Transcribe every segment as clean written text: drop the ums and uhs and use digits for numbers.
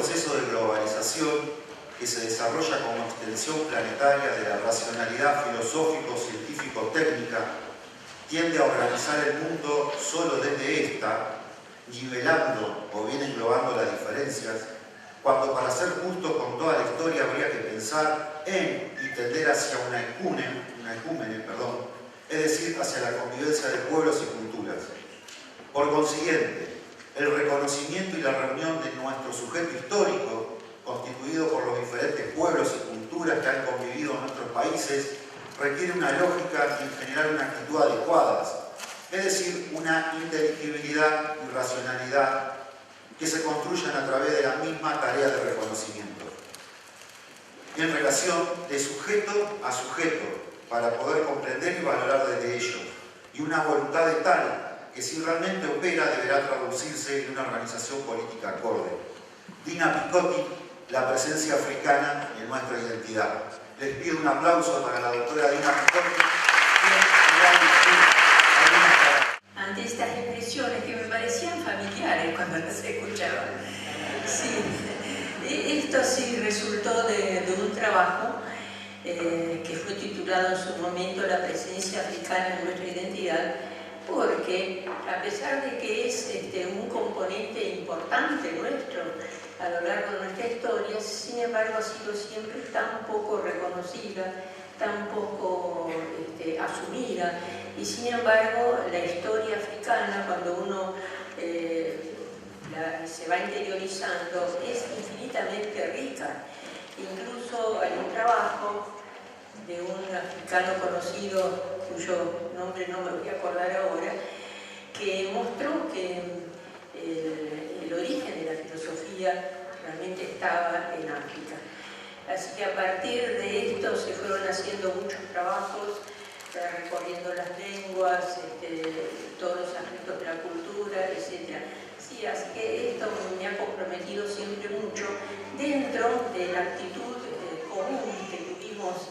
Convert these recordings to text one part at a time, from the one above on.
proceso de globalización que se desarrolla como extensión planetaria de la racionalidad filosófico-científico-técnica tiende a organizar el mundo solo desde esta, nivelando o bien englobando las diferencias, cuando para ser justos con toda la historia habría que pensar en y tender hacia una ecúmene, es decir, hacia la convivencia de pueblos y culturas. Por consiguiente, el reconocimiento y la reunión de nuestro sujeto histórico, constituido por los diferentes pueblos y culturas que han convivido en nuestros países, requiere una lógica y en general una actitud adecuadas, es decir, una inteligibilidad y racionalidad que se construyan a través de la misma tarea de reconocimiento. En relación de sujeto a sujeto, para poder comprender y valorar desde ello, y una voluntad de tal que si realmente opera deberá traducirse en una organización política acorde. Dina Picotti, la presencia africana en nuestra identidad. Les pido un aplauso para la doctora Dina Picotti. Ante estas expresiones que me parecían familiares cuando las escuchaba. Sí, esto sí resultó de un trabajo que fue titulado en su momento La presencia africana en nuestra identidad, porque a pesar de que es un componente importante nuestro a lo largo de nuestra historia, sin embargo ha sido siempre tan poco reconocida, tan poco asumida, y sin embargo la historia africana, cuando uno se va interiorizando, es infinitamente rica. Incluso hay un trabajo de un africano conocido, cuyo nombre no me voy a acordar ahora, que mostró que el origen de la filosofía realmente estaba en África. Así que a partir de esto se fueron haciendo muchos trabajos, recorriendo las lenguas, todos los aspectos de la cultura, etc. Sí, así que esto me ha comprometido siempre mucho dentro de la actitud común que tuvimos,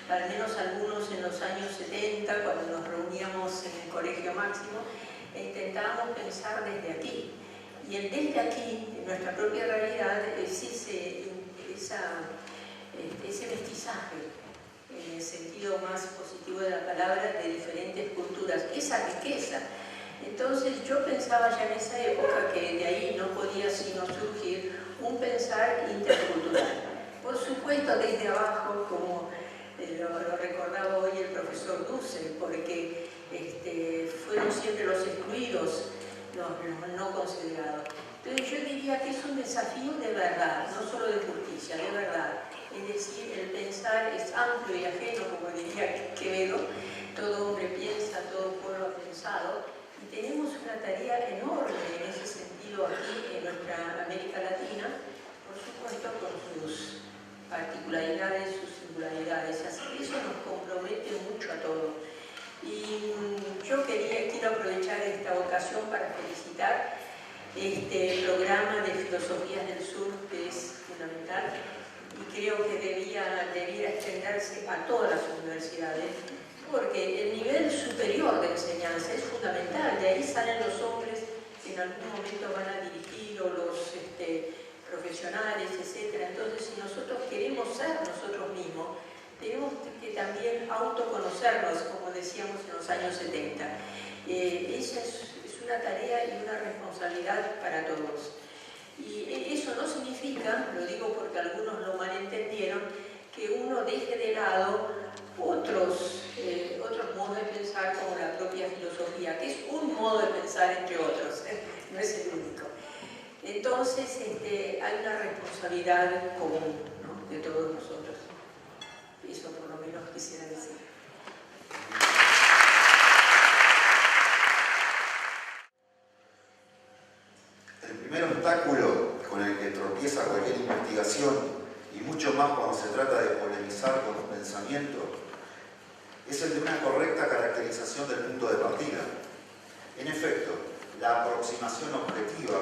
al menos algunos en los años 70, cuando nos reuníamos en el Colegio Máximo, e intentábamos pensar desde aquí. Y el desde aquí, en nuestra propia realidad, es ese mestizaje, en el sentido más positivo de la palabra, de diferentes culturas, esa riqueza. Entonces yo pensaba ya en esa época que de ahí no podía sino surgir un pensar intercultural. Por supuesto desde abajo, como lo recordaba hoy el profesor Dussel, porque fueron siempre los excluidos, los no considerados. Entonces yo diría que es un desafío de verdad, no solo de justicia, de verdad. Es decir, el pensar es amplio y ajeno, como diría Quevedo, todo hombre piensa, todo pueblo ha pensado, y tenemos una tarea enorme en ese sentido aquí en nuestra América Latina, por supuesto con sus particularidades, sus singularidades, así que eso nos compromete mucho a todos. Y yo quiero aprovechar esta ocasión para felicitar este programa de Filosofías del Sur, que es fundamental, y creo que debiera extenderse a todas las universidades, porque el nivel superior de enseñanza es fundamental. De ahí salen los hombres que en algún momento van a dirigir, o los profesionales, etc. Entonces, si nosotros queremos ser nosotros mismos, tenemos que también autoconocernos, como decíamos en los años 70. Esa es una tarea y una responsabilidad para todos. Y eso no significa, lo digo porque algunos lo malentendieron, que uno deje de lado otros modos de pensar, como la propia filosofía, que es un modo de pensar entre otros, no es el único. Entonces hay una responsabilidad común, ¿no?, de todos nosotros. Eso por lo menos quisiera decir. El primer obstáculo con el que tropieza cualquier investigación, y mucho más cuando se trata de polemizar con los pensamientos, es el de una correcta caracterización del punto de partida. En efecto, la aproximación objetiva,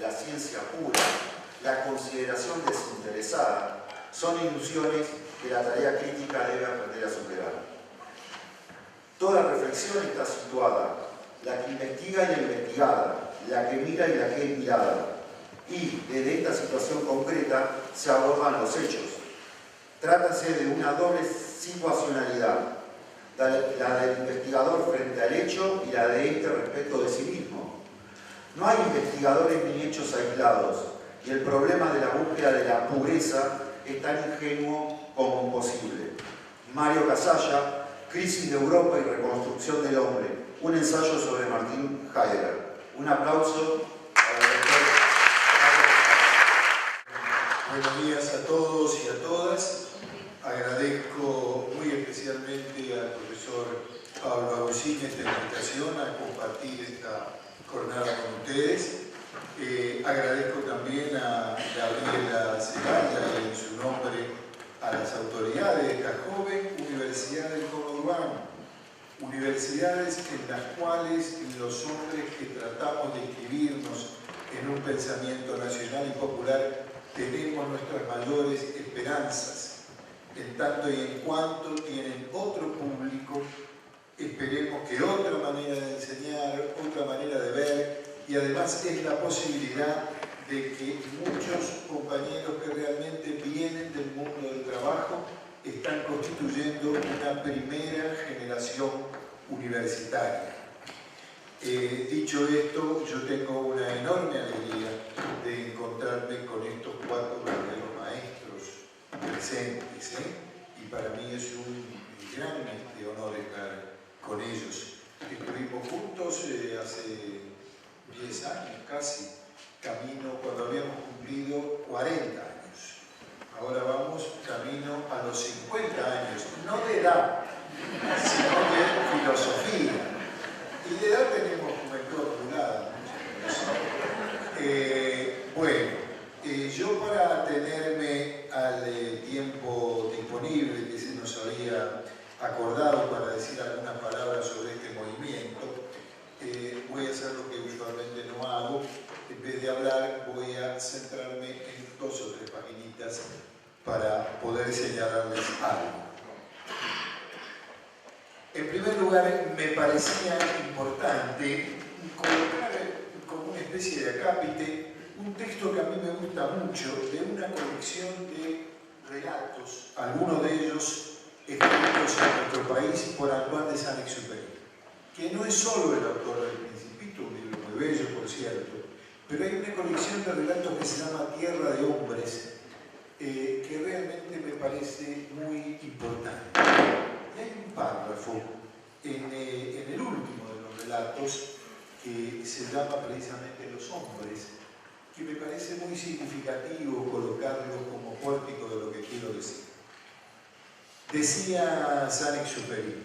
la ciencia pura, la consideración desinteresada, son ilusiones que la tarea crítica debe aprender a superar. Toda reflexión está situada, la que investiga y la investigada, la que mira y la que es mirada. y desde esta situación concreta se abordan los hechos. Trátase de una doble situacionalidad, la del investigador frente al hecho y la de este respecto de sí mismo. No hay investigadores ni hechos aislados, y el problema de la búsqueda de la pureza es tan ingenuo como imposible. Mario Casalla, Crisis de Europa y Reconstrucción del Hombre, un ensayo sobre Martin Heidegger. Un aplauso para el doctor. Buenos días a todos y a todas. Agradezco muy especialmente al profesor Pablo Agustín esta invitación a compartir esta jornada con ustedes. Agradezco también a Gabriela Zelaya y en su nombre a las autoridades de esta joven Universidad del Conurbano, universidades en las cuales los hombres que tratamos de inscribirnos en un pensamiento nacional y popular tenemos nuestras mayores esperanzas. En tanto y en cuanto tienen otro público, esperemos que otra manera de enseñar, otra manera de ver, y además es la posibilidad de que muchos compañeros que realmente vienen del mundo del trabajo están constituyendo una primera generación universitaria. Dicho esto, yo tengo una enorme alegría de encontrarme con estos cuatro verdaderos maestros presentes, y para mí es un gran honor estar con ellos. Estuvimos juntos hace 10 años casi, camino cuando habíamos cumplido 40 años. Ahora vamos camino a los 50 años, no de edad, sino de filosofía. Y de edad tenemos juventud acumulada. Yo para atenerme al tiempo disponible que se nos había acordado para decir algunas palabras sobre este movimiento, voy a hacer lo que usualmente no hago. En vez de hablar, voy a centrarme en 2 o 3 paginitas para poder señalarles algo. En primer lugar, me parecía importante colocar como una especie de acápite un texto que a mí me gusta mucho, de una colección de relatos, algunos de ellos escritos en nuestro país por Antoine de Saint-Exupéry, que no es solo el autor del Principito, un libro muy bello, por cierto, pero hay una colección de relatos que se llama Tierra de Hombres, que realmente me parece muy importante. Y hay un párrafo en el último de los relatos que se llama precisamente Los Hombres, que me parece muy significativo colocarlo como pórtico de lo que quiero decir. Decía Saint-Exupéry: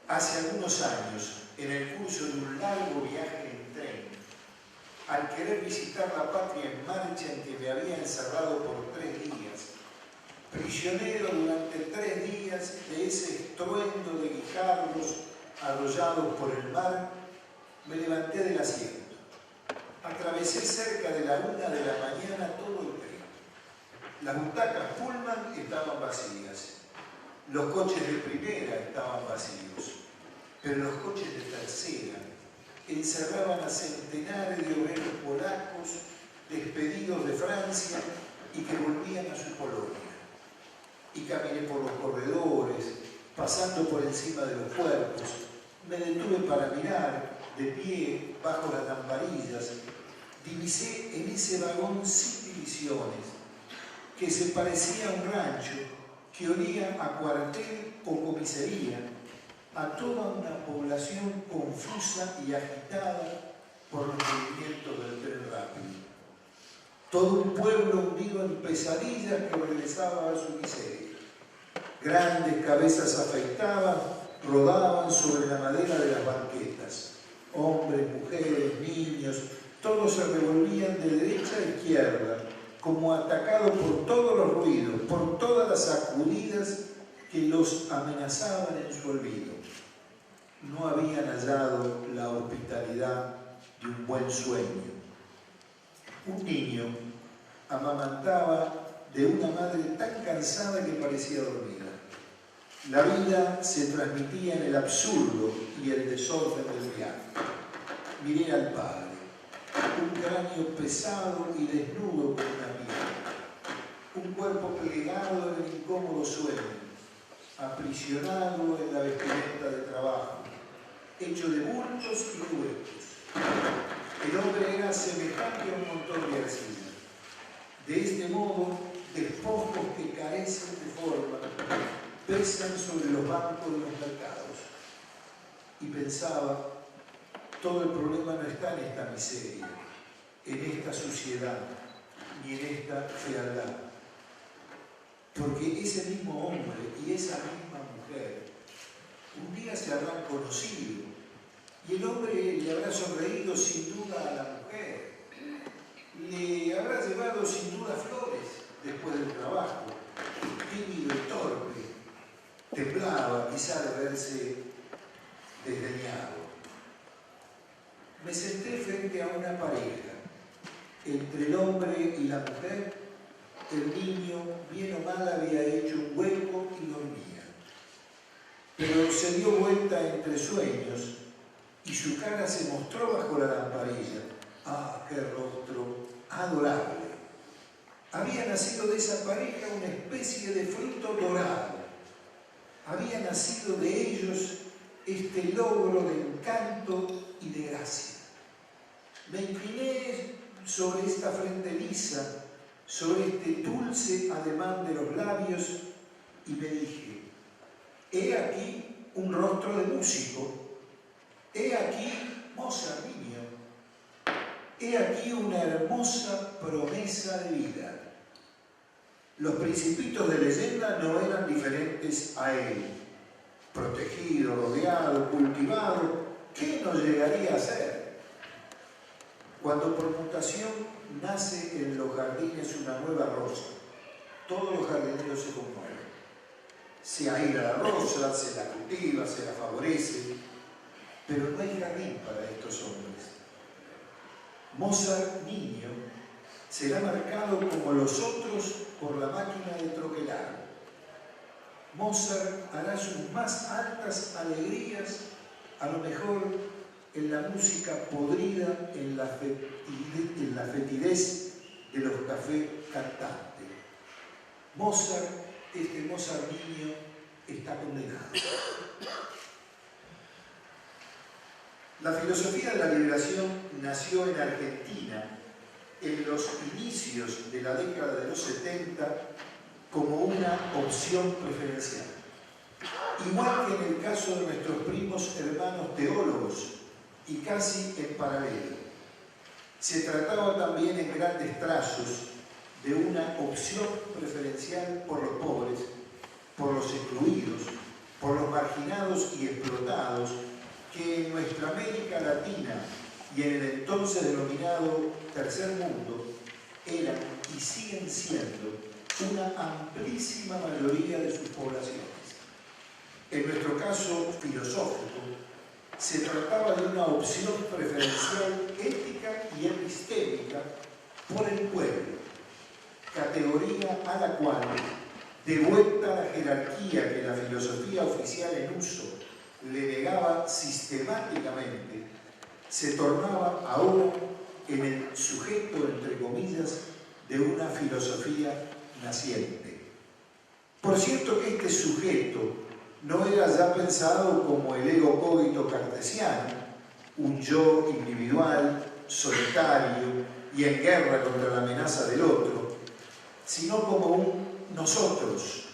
hace algunos años, en el curso de un largo viaje en tren, al querer visitar la patria en marcha en que me había encerrado por 3 días, prisionero durante 3 días de ese estruendo de guijarros arrollados por el mar, me levanté del asiento. Atravesé cerca de la 1 de la mañana todo el tren. Las butacas Pullman estaban vacías, los coches de primera estaban vacíos, pero los coches de tercera encerraban a centenares de obreros polacos despedidos de Francia y que volvían a su colonia. Y caminé por los corredores, pasando por encima de los cuerpos. Me detuve para mirar, de pie, bajo las lamparillas. Divisé en ese vagón sin divisiones, que se parecía a un rancho, que olía a cuartel o comisaría, a toda una población confusa y agitada por los movimientos del tren rápido. Todo un pueblo hundido en pesadillas que regresaba a su miseria. Grandes cabezas afeitadas rodaban sobre la madera de las banquetas. Hombres, mujeres, niños, todos se revolvían de derecha a izquierda, como atacados por todos los ruidos, por todas las sacudidas que los amenazaban en su olvido. No habían hallado la hospitalidad de un buen sueño. Un niño amamantaba de una madre tan cansada que parecía dormida. La vida se transmitía en el absurdo y el desorden del viaje. Miré al padre, un cráneo pesado y desnudo como una piedra, un cuerpo plegado en el incómodo sueño, aprisionado en la vestimenta de trabajo, hecho de bultos y de huecos. El hombre era semejante a un montón de arcilla. De este modo, despojos que carecen de forma pesan sobre los bancos de los mercados. Y pensaba, todo el problema no está en esta miseria, en esta suciedad, ni en esta fealdad. Porque ese mismo hombre y esa misma mujer un día se habrán conocido y el hombre le habrá sonreído sin duda a la mujer, le habrá llevado sin duda flores después del trabajo, tímido y torpe, temblaba quizá de verse desdeñado. Me senté frente a una pareja, entre el hombre y la mujer. El niño, bien o mal, había hecho un hueco y dormía. Pero se dio vuelta entre sueños y su cara se mostró bajo la lamparilla. ¡Ah, qué rostro adorable! Había nacido de esa pareja una especie de fruto dorado. Había nacido de ellos este logro de encanto y de gracia. Me incliné sobre esta frente lisa, sobre este dulce ademán de los labios, y me dije, he aquí un rostro de músico, he aquí Mozart niño, he aquí una hermosa promesa de vida. Los principitos de leyenda no eran diferentes a él, protegido, rodeado, cultivado, ¿qué nos llegaría a ser? Cuando por mutación nace en los jardines una nueva rosa, todos los jardineros se conmueven. Se aira la rosa, se la cultiva, se la favorece, pero no hay jardín para estos hombres. Mozart niño será marcado como los otros por la máquina de troquelar. Mozart hará sus más altas alegrías, a lo mejor en la música podrida, en la fetidez de los cafés cantantes. Mozart, este Mozart niño, está condenado. La filosofía de la liberación nació en Argentina en los inicios de la década de los 70 como una opción preferencial. Igual que en el caso de nuestros primos hermanos teólogos, y casi en paralelo. Se trataba también en grandes trazos de una opción preferencial por los pobres, por los excluidos, por los marginados y explotados, que en nuestra América Latina y en el entonces denominado Tercer Mundo eran y siguen siendo una amplísima mayoría de sus poblaciones. En nuestro caso filosófico, se trataba de una opción preferencial ética y epistémica por el pueblo, categoría a la cual, de vuelta a la jerarquía que la filosofía oficial en uso le negaba sistemáticamente, se tornaba ahora en el sujeto, entre comillas, de una filosofía naciente. Por cierto que este sujeto no era ya pensado como el ego cogito cartesiano, un yo individual, solitario y en guerra contra la amenaza del otro, sino como un nosotros,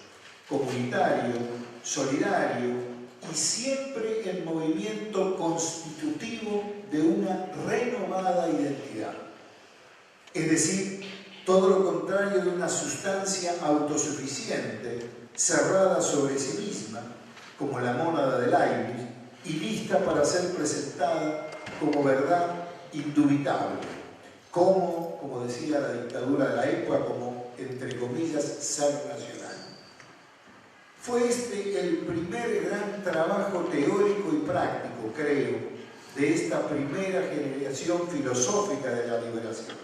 comunitario, solidario y siempre en movimiento constitutivo de una renovada identidad. Es decir, todo lo contrario de una sustancia autosuficiente, cerrada sobre sí misma, como la mónada del Leibniz, y lista para ser presentada como verdad indubitable, como decía la dictadura de la época, como, entre comillas, ser nacional. Fue este el primer gran trabajo teórico y práctico, creo, de esta primera generación filosófica de la liberación.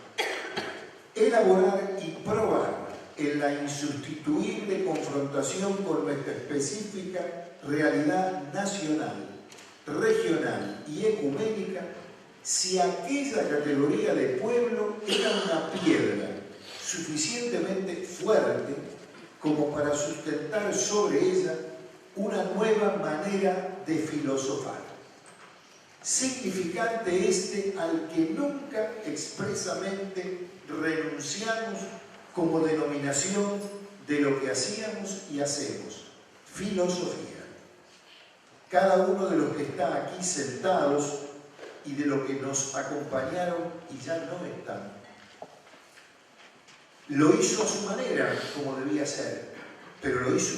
Elaborar y probar en la insustituible confrontación con nuestra específica realidad nacional, regional y ecuménica, si aquella categoría de pueblo era una piedra suficientemente fuerte como para sustentar sobre ella una nueva manera de filosofar. Significante este al que nunca expresamente renunciamos como denominación de lo que hacíamos y hacemos, filosofía. Cada uno de los que está aquí sentados y de los que nos acompañaron y ya no están, lo hizo a su manera, como debía ser, pero lo hizo.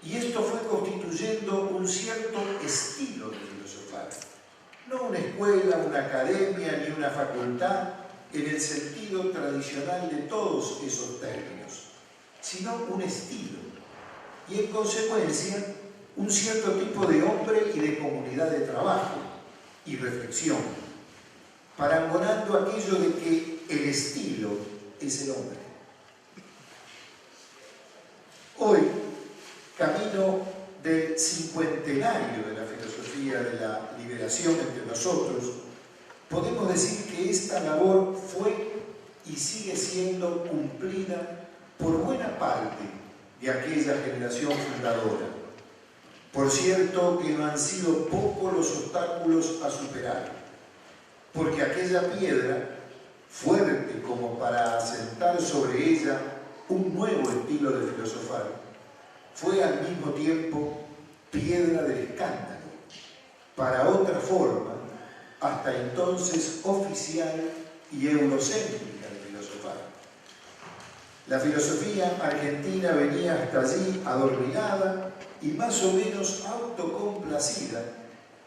Y esto fue constituyendo un cierto estilo de filosofar. No una escuela, una academia ni una facultad en el sentido tradicional de todos esos términos, sino un estilo. Y en consecuencia, un cierto tipo de hombre y de comunidad de trabajo y reflexión, parangonando aquello de que el estilo es el hombre. Hoy, camino del cincuentenario de la filosofía de la liberación entre nosotros, podemos decir que esta labor fue y sigue siendo cumplida por buena parte de aquella generación fundadora. Por cierto que no han sido pocos los obstáculos a superar, porque aquella piedra, fuerte como para asentar sobre ella un nuevo estilo de filosofar, fue al mismo tiempo piedra del escándalo, para otra forma, hasta entonces oficial y eurocéntrica de filosofar. La filosofía argentina venía hasta allí adormilada y más o menos autocomplacida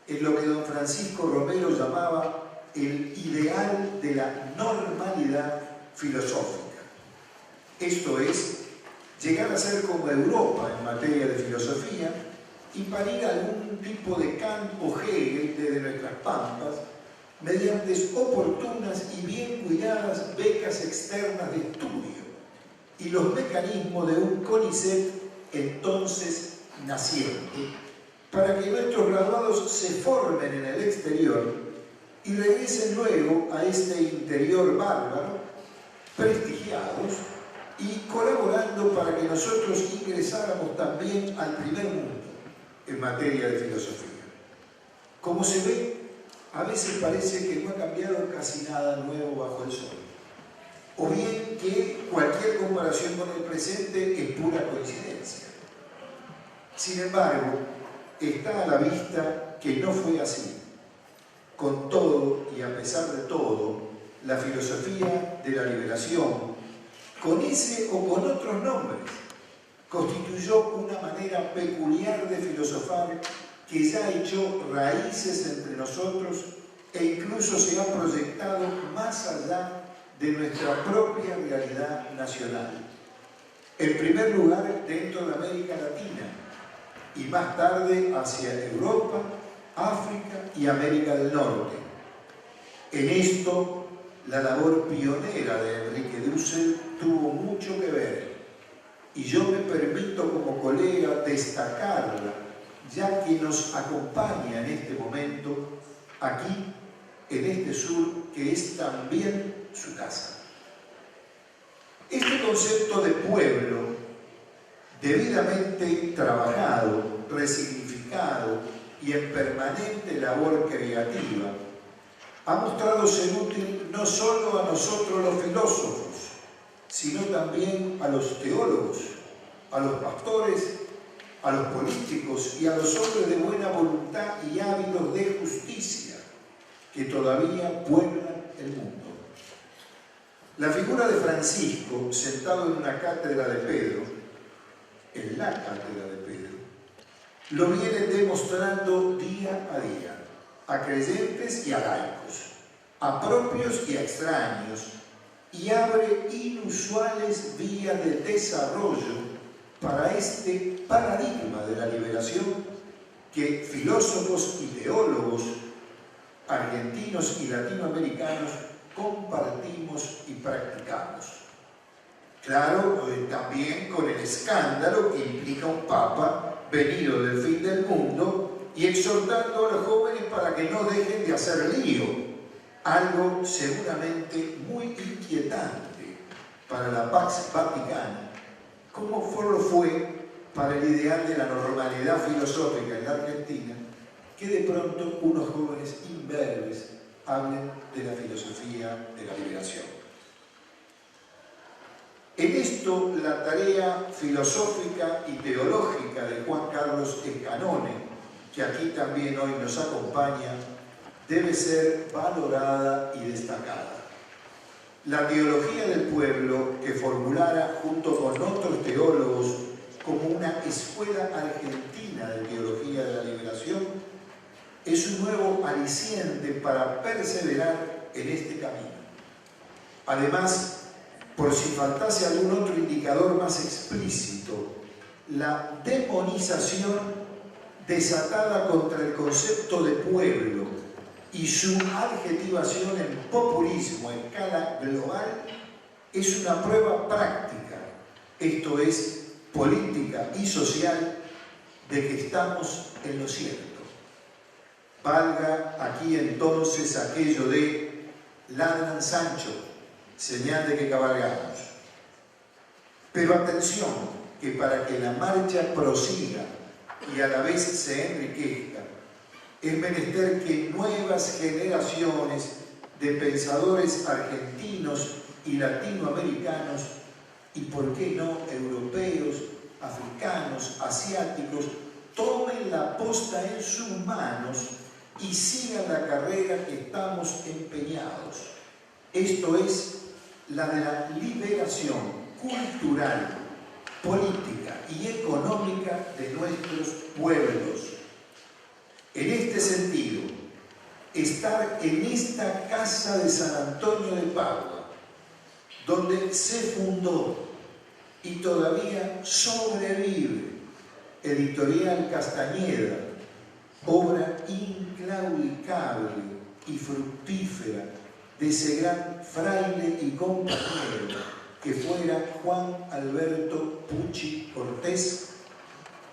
en lo que don Francisco Romero llamaba el ideal de la normalidad filosófica. Esto es, llegar a ser como Europa en materia de filosofía y parir algún tipo de Kant o Hegel desde nuestras pampas mediante oportunas y bien cuidadas becas externas de estudio y los mecanismos de un CONICET entonces naciente, para que nuestros graduados se formen en el exterior y regresen luego a este interior bárbaro, prestigiados y colaborando para que nosotros ingresáramos también al primer mundo en materia de filosofía. Como se ve, a veces parece que no ha cambiado casi nada nuevo bajo el sol, o bien que cualquier comparación con el presente es pura coincidencia. Sin embargo, está a la vista que no fue así. Con todo y a pesar de todo, la filosofía de la liberación, con ese o con otros nombres, constituyó una manera peculiar de filosofar que ya echó raíces entre nosotros e incluso se ha proyectado más allá de nuestra propia realidad nacional. En primer lugar, dentro de América Latina y más tarde hacia Europa, África y América del Norte. En esto, la labor pionera de Enrique Dussel tuvo mucho que ver, y yo me permito como colega destacarla, ya que nos acompaña en este momento, aquí, en este sur, que es también su casa. Este concepto de pueblo, debidamente trabajado, resignificado, y en permanente labor creativa, ha mostrado ser útil no solo a nosotros los filósofos, sino también a los teólogos, a los pastores, a los políticos y a los hombres de buena voluntad y ávidos de justicia que todavía pueblan el mundo. La figura de Francisco, sentado en una cátedra de Pedro, en la cátedra de Pedro, lo viene demostrando día a día, a creyentes y a laicos, a propios y a extraños, y abre inusuales vías de desarrollo para este paradigma de la liberación que filósofos y teólogos argentinos y latinoamericanos compartimos y practicamos. Claro, también con el escándalo que implica un papa venido del fin del mundo y exhortando a los jóvenes para que no dejen de hacer lío, algo seguramente muy inquietante para la Pax Vaticana, como lo fue para el ideal de la normalidad filosófica en la Argentina, que de pronto unos jóvenes imberbes hablen de la filosofía de la liberación. En esto, la tarea filosófica y teológica de Juan Carlos Escanone, que aquí también hoy nos acompaña, debe ser valorada y destacada. La teología del pueblo, que formulara junto con otros teólogos como una escuela argentina de teología de la liberación, es un nuevo aliciente para perseverar en este camino. Además, por si faltase algún otro indicador más explícito, la demonización desatada contra el concepto de pueblo y su adjetivación en populismo a escala global es una prueba práctica, esto es, política y social, de que estamos en lo cierto. Valga aquí entonces aquello de ladran Sancho, señal de que cabalgamos. Pero atención, que para que la marcha prosiga y a la vez se enriquezca, es menester que nuevas generaciones de pensadores argentinos y latinoamericanos, y por qué no europeos, africanos, asiáticos, tomen la posta en sus manos y sigan la carrera que estamos empeñados. Esto es la de la liberación cultural, política y económica de nuestros pueblos. En este sentido, estar en esta casa de San Antonio de Padua, donde se fundó y todavía sobrevive Editorial Castañeda, obra inclaudicable y fructífera de ese gran fraile y compañero que fuera Juan Alberto Pucci Cortés,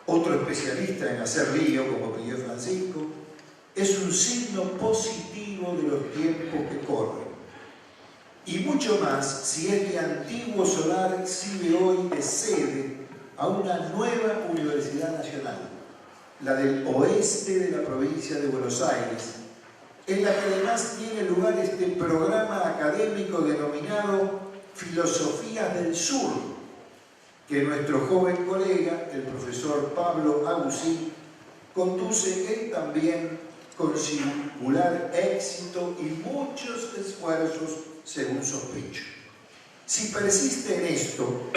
otro especialista en hacer lío, como pidió Francisco, es un signo positivo de los tiempos que corren. Y mucho más si este antiguo solar sirve hoy de sede a una nueva Universidad Nacional, la del oeste de la provincia de Buenos Aires, en la que además tiene lugar este programa académico denominado Filosofías del Sur, que nuestro joven colega, el profesor Pablo Agusí, conduce él también con singular éxito y muchos esfuerzos, según sospecho. Si persiste en esto,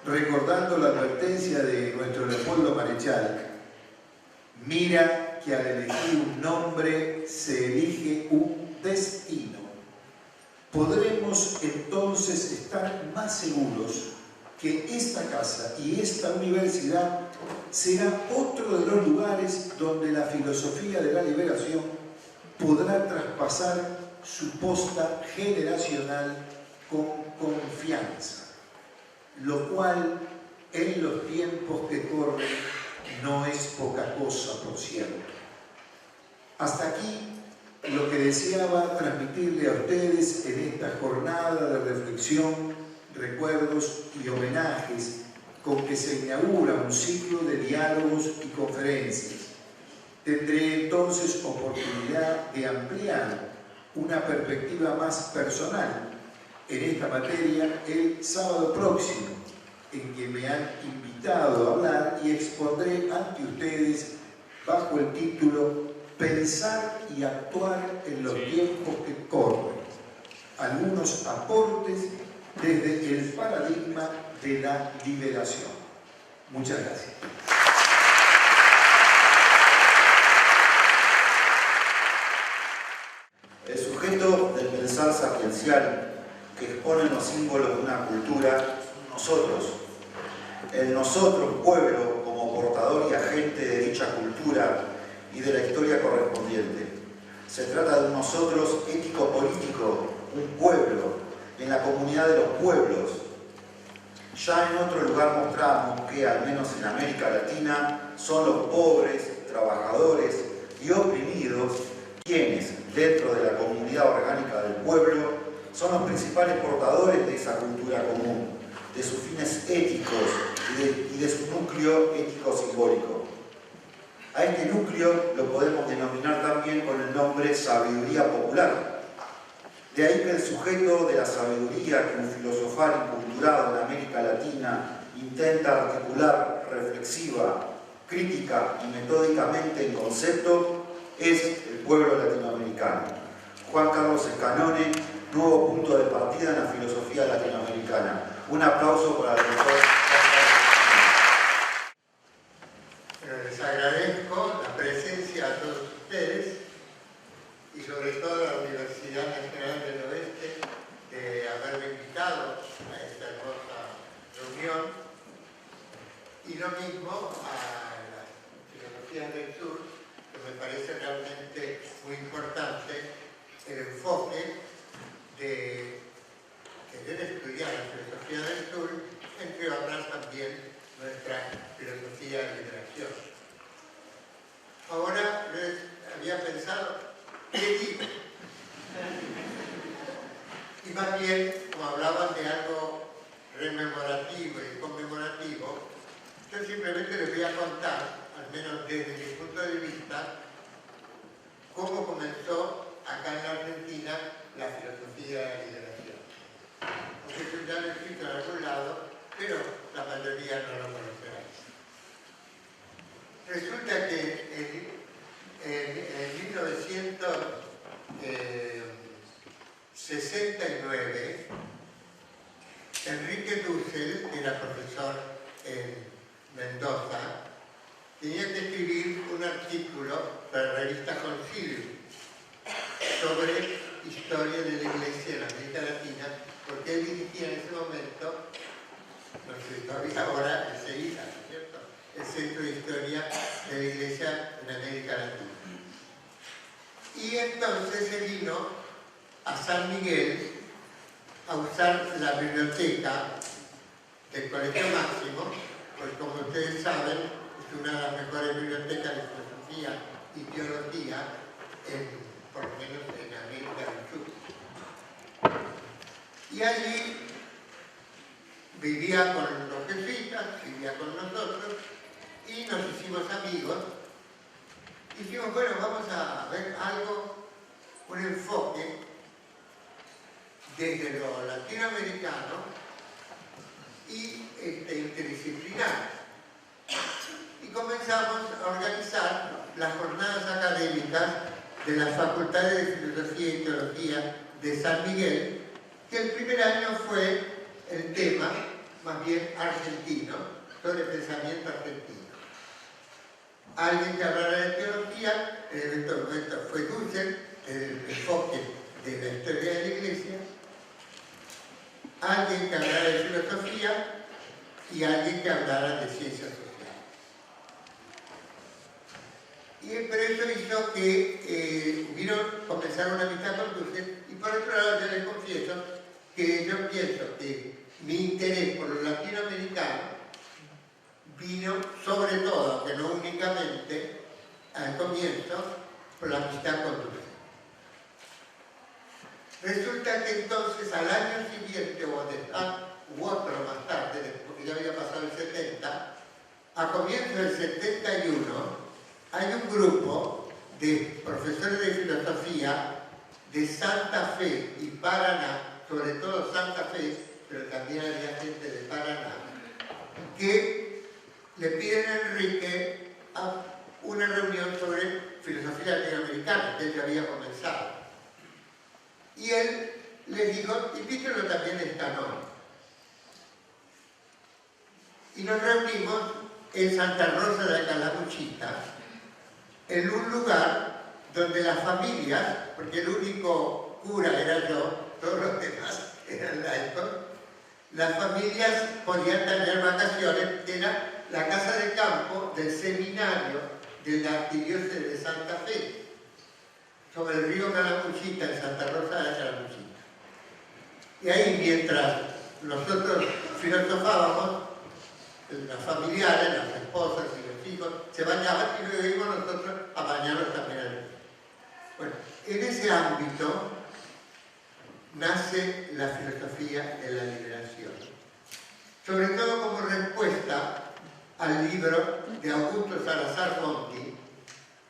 recordando la advertencia de nuestro Leopoldo Marechal, mira que al elegir un nombre se elige un destino. Podremos entonces estar más seguros que esta casa y esta universidad será otro de los lugares donde la filosofía de la liberación podrá traspasar su posta generacional con confianza, lo cual en los tiempos que corren no es poca cosa, por cierto. Hasta aquí lo que deseaba transmitirle a ustedes en esta jornada de reflexión, recuerdos y homenajes con que se inaugura un ciclo de diálogos y conferencias. Tendré entonces oportunidad de ampliar una perspectiva más personal en esta materia el sábado próximo, en que me han invitado a hablar y expondré ante ustedes bajo el título Pensar y actuar en los tiempos que corren. Algunos aportes desde el paradigma de la liberación. Muchas gracias. El sujeto del pensar sapiencial que expone los símbolos de una cultura, nosotros. El nosotros, pueblo, como portador y agente de dicha cultura y de la historia correspondiente. Se trata de un nosotros ético-político, un pueblo, en la comunidad de los pueblos, Ya en otro lugar mostramos que, al menos en América Latina, son los pobres, trabajadores y oprimidos quienes, dentro de la comunidad orgánica del pueblo, son los principales portadores de esa cultura común, de sus fines éticos y de su núcleo ético-simbólico. A este núcleo lo podemos denominar también con el nombre sabiduría popular. De ahí que el sujeto de la sabiduría que un filosofal inculturado en América Latina intenta articular reflexiva, crítica y metódicamente en concepto es el pueblo latinoamericano. Juan Carlos Escanone, nuevo punto de partida en la filosofía latinoamericana. Un aplauso para el doctor. Les agradezco la presencia a todos ustedes y sobre todo a la Universidad Nacional del Oeste de haberme invitado a esta hermosa reunión, y lo mismo a las filosofías del sur, que me parece realmente muy importante el enfoque de querer estudiar la filosofía del sur, entre otras también nuestra filosofía de liberación. Ahora les había pensado, ¿qué digo? Y más bien, como hablaban de algo rememorativo y conmemorativo, yo simplemente les voy a contar, al menos desde mi punto de vista, cómo comenzó acá en la Argentina la filosofía de la liberación. Aunque eso ya lo he escrito en algún lado, pero la mayoría no lo conocerá. Resulta que en 1969, Enrique Dussel, que era profesor en Mendoza, tenía que escribir un artículo para la revista Concilio sobre historia de la Iglesia en América Latina, porque él dirigía en ese momento, no sé, todavía ahora enseguida, ¿no es cierto?, el Centro de Historia de la Iglesia en América Latina. Y entonces se vino a San Miguel a usar la biblioteca del Colegio Máximo, porque como ustedes saben, es una de las mejores bibliotecas de filosofía y teología, por lo menos en América del Sur. Y allí vivía con los jesuitas, vivía con nosotros, y nos hicimos amigos. Y dijimos, bueno, vamos a ver algo, un enfoque desde lo latinoamericano y interdisciplinar. Y comenzamos a organizar las jornadas académicas de las facultades de Filosofía y Teología de San Miguel, que el primer año fue el tema, más bien argentino, sobre pensamiento argentino. Alguien que hablara de teología, en este momento fue Dussel, el enfoque de la historia de la Iglesia, alguien que hablara de filosofía y alguien que hablara de ciencias sociales. Pero eso hizo que comenzaron una amistad con Dussel, y por otro lado yo les confieso que yo pienso que mi interés por lo latinoamericano vino sobre todo, aunque no únicamente, al comienzo, por la amistad con Dussel. Resulta que entonces al año siguiente, u otro más tarde, porque ya había pasado el 70, a comienzos del 71, hay un grupo de profesores de filosofía de Santa Fe y Paraná, sobre todo Santa Fe, pero también había gente de Paraná, que le piden a Enrique a una reunión sobre filosofía latinoamericana, que él ya había comenzado. Y él les dijo, invítenlo también a Escanone. Y nos reunimos en Santa Rosa de Calamuchita, en un lugar donde las familias, porque el único cura era yo, todos los demás eran laicos, las familias podían tener vacaciones, que era la casa de campo del seminario de la arquidiócesis de Santa Fe, sobre el río Calamuchita, en Santa Rosa de Calamuchita. Y ahí, mientras nosotros filosofábamos, las familiares, las esposas y los hijos se bañaban y luego íbamos nosotros a bañarnos también al río. Bueno, en ese ámbito nace la filosofía de la liberación, sobre todo como respuesta al libro de Augusto Salazar Monti.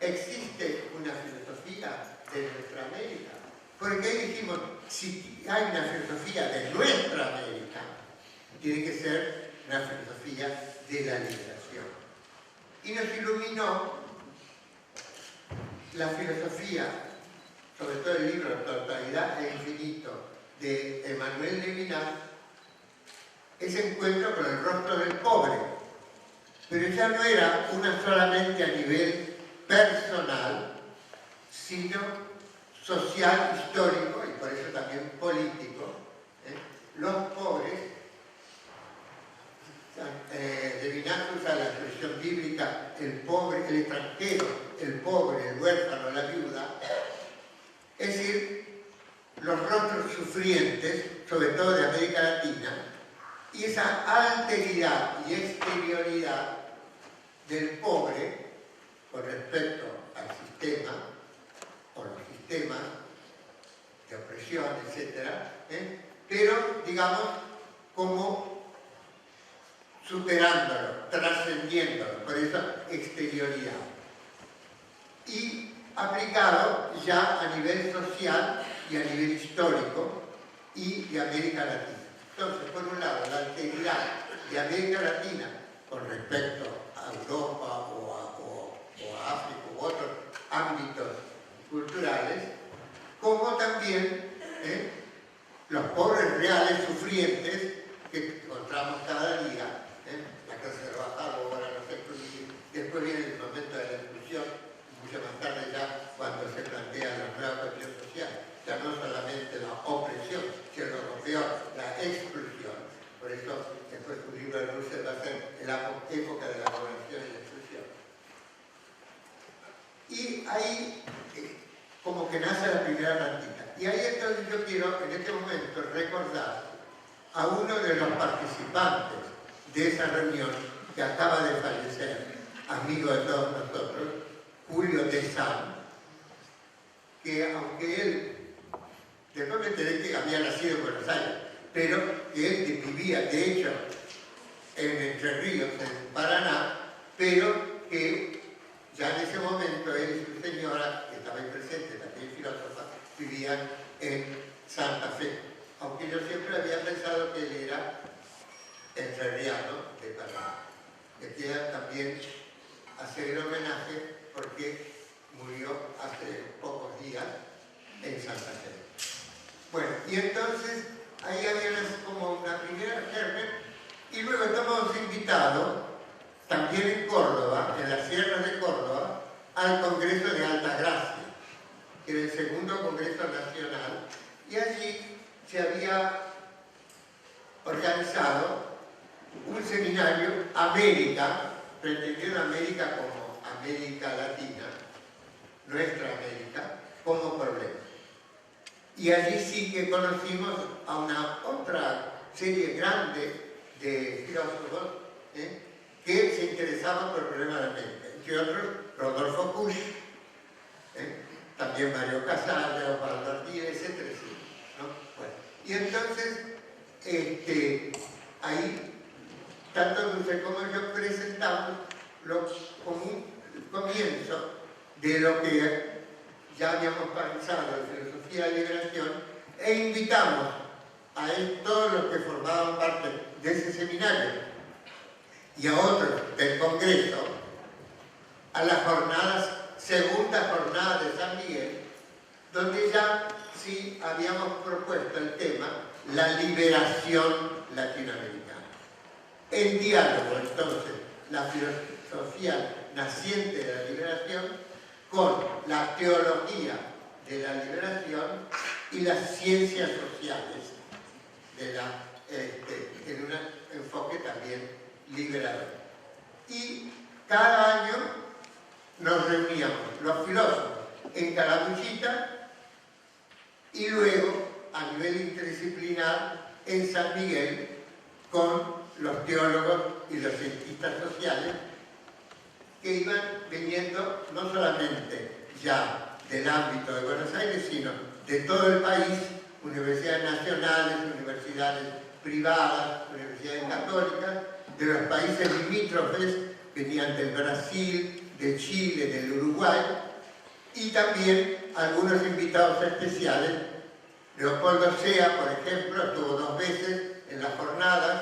Existe una filosofía de nuestra América, porque ahí dijimos, si hay una filosofía de nuestra América, tiene que ser una filosofía de la liberación. Y nos iluminó la filosofía, sobre todo el libro Totalidad e Infinito de Emmanuel Levinas, ese encuentro con el rostro del pobre. Pero ya no era una solamente a nivel personal, sino social, histórico y por eso también político. Los pobres, Levinas usa la expresión bíblica, el pobre, el extranjero, el pobre, el huérfano, la viuda, es decir, los rostros sufrientes, sobre todo de América Latina, y esa alteridad y exterioridad del pobre con respecto al sistema, o los sistemas de opresión, etc., pero, digamos, como superándolo, trascendiéndolo, por esa exterioridad. Y aplicado ya a nivel social y a nivel histórico y de América Latina. Entonces, por un lado, la alteridad de América Latina con respecto a Europa o a África u otros ámbitos culturales, como también los pobres reales sufrientes que encontramos cada día, la clase trabajadora, ahora no se excluye, después viene el momento de la exclusión, mucho más tarde ya cuando se plantea la nueva cuestión social, ya no solamente la opresión, sino lo peor, la exclusión. Por eso después un libro de Russell va a ser la época de la gobernación y la exclusión. Y ahí como que nace la primera plantita. Y ahí entonces yo quiero en este momento recordar a uno de los participantes de esa reunión que acaba de fallecer, amigo de todos nosotros, Julio Tezán, que aunque él, después me enteré que había nacido en Buenos Aires, pero que él vivía, de hecho, en Entre Ríos, en Paraná, pero que ya en ese momento él y su señora, que estaba ahí presente, también filósofa, vivían en Santa Fe. Aunque yo siempre había pensado que él era entrerriano de Paraná. Me queda también hacer el homenaje porque murió hace pocos días en Santa Fe. Bueno, y entonces ahí había como una primera germen y luego estamos invitados también en Córdoba, en las sierras de Córdoba, al Congreso de Altagracia, que era el segundo Congreso Nacional, y allí se había organizado un seminario América, pretendiendo América como América Latina, nuestra América, como problema. Y allí sí que conocimos a una otra serie grande de filósofos que se interesaban por el problema de América, entre otros Rodolfo Kusch, también Mario Casals, Osvaldo Artigas, etcétera, ¿no? Bueno, y entonces, ahí, tanto Dulce como yo presentamos como un comienzo de lo que ya habíamos pensado en filosofía de liberación e invitamos a todos los que formaban parte de ese seminario y a otros del Congreso a las jornadas, segunda jornada de San Miguel, donde ya sí habíamos propuesto el tema la liberación latinoamericana. En diálogo, entonces, la filosofía naciente de la liberación con la teología de la liberación y las ciencias sociales en un enfoque también liberador. Y cada año nos reuníamos los filósofos en Calamuchita y luego a nivel interdisciplinar en San Miguel con los teólogos y los cientistas sociales que iban viniendo no solamente ya del ámbito de Buenos Aires, sino de todo el país, universidades nacionales, universidades privadas, universidades católicas, de los países limítrofes, venían del Brasil, de Chile, del Uruguay, y también algunos invitados especiales. Leopoldo Sea, por ejemplo, estuvo 2 veces en las jornadas.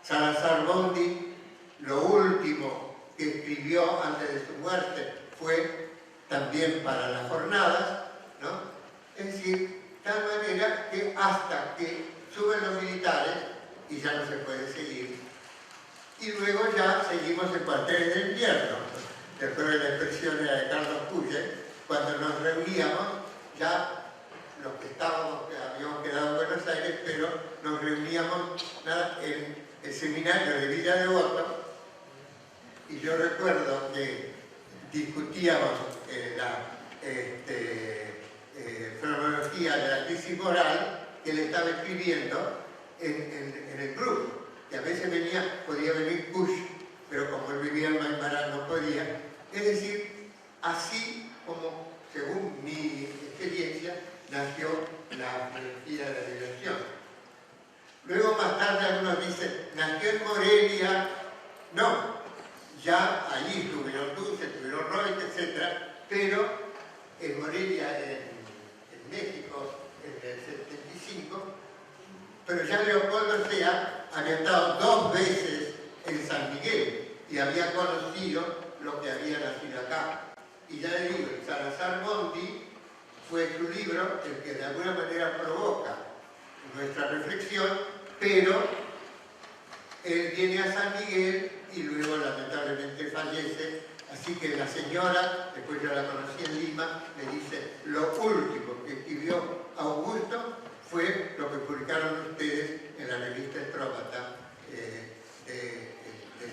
Salazar Bondi, lo último que escribió antes de su muerte fue también para las jornadas, ¿no? Es decir, de tal manera que hasta que suben los militares y ya no se puede seguir. Y luego ya seguimos en cuarteles de invierno. Recuerdo la expresión era de Carlos Puye, cuando nos reuníamos, ya los que habíamos quedado en Buenos Aires, pero nos reuníamos en el seminario de Villa Devoto, y yo recuerdo que discutíamos la fenomenología de la crisis moral que él estaba escribiendo en el grupo. Y a veces podía venir Bush, pero como él vivía en Maimará no podía. Es decir, así como, según mi experiencia, nació la filosofía de la liberación. Luego más tarde algunos dicen, nació en Morelia. No, ya allí estuvieron Dulce, estuvieron Reut, etc. Pero en Morelia, en México, en el 75, pero ya Leopoldo Sea había estado 2 veces en San Miguel y había conocido lo que había nacido acá. Y ya le digo, Salazar Bondi fue su libro el que de alguna manera provoca nuestra reflexión, pero él viene a San Miguel y luego lamentablemente fallece, así que la señora, después yo la conocí en Lima, me dice, lo último que escribió Augusto fue lo que publicaron ustedes en la revista Estróbata de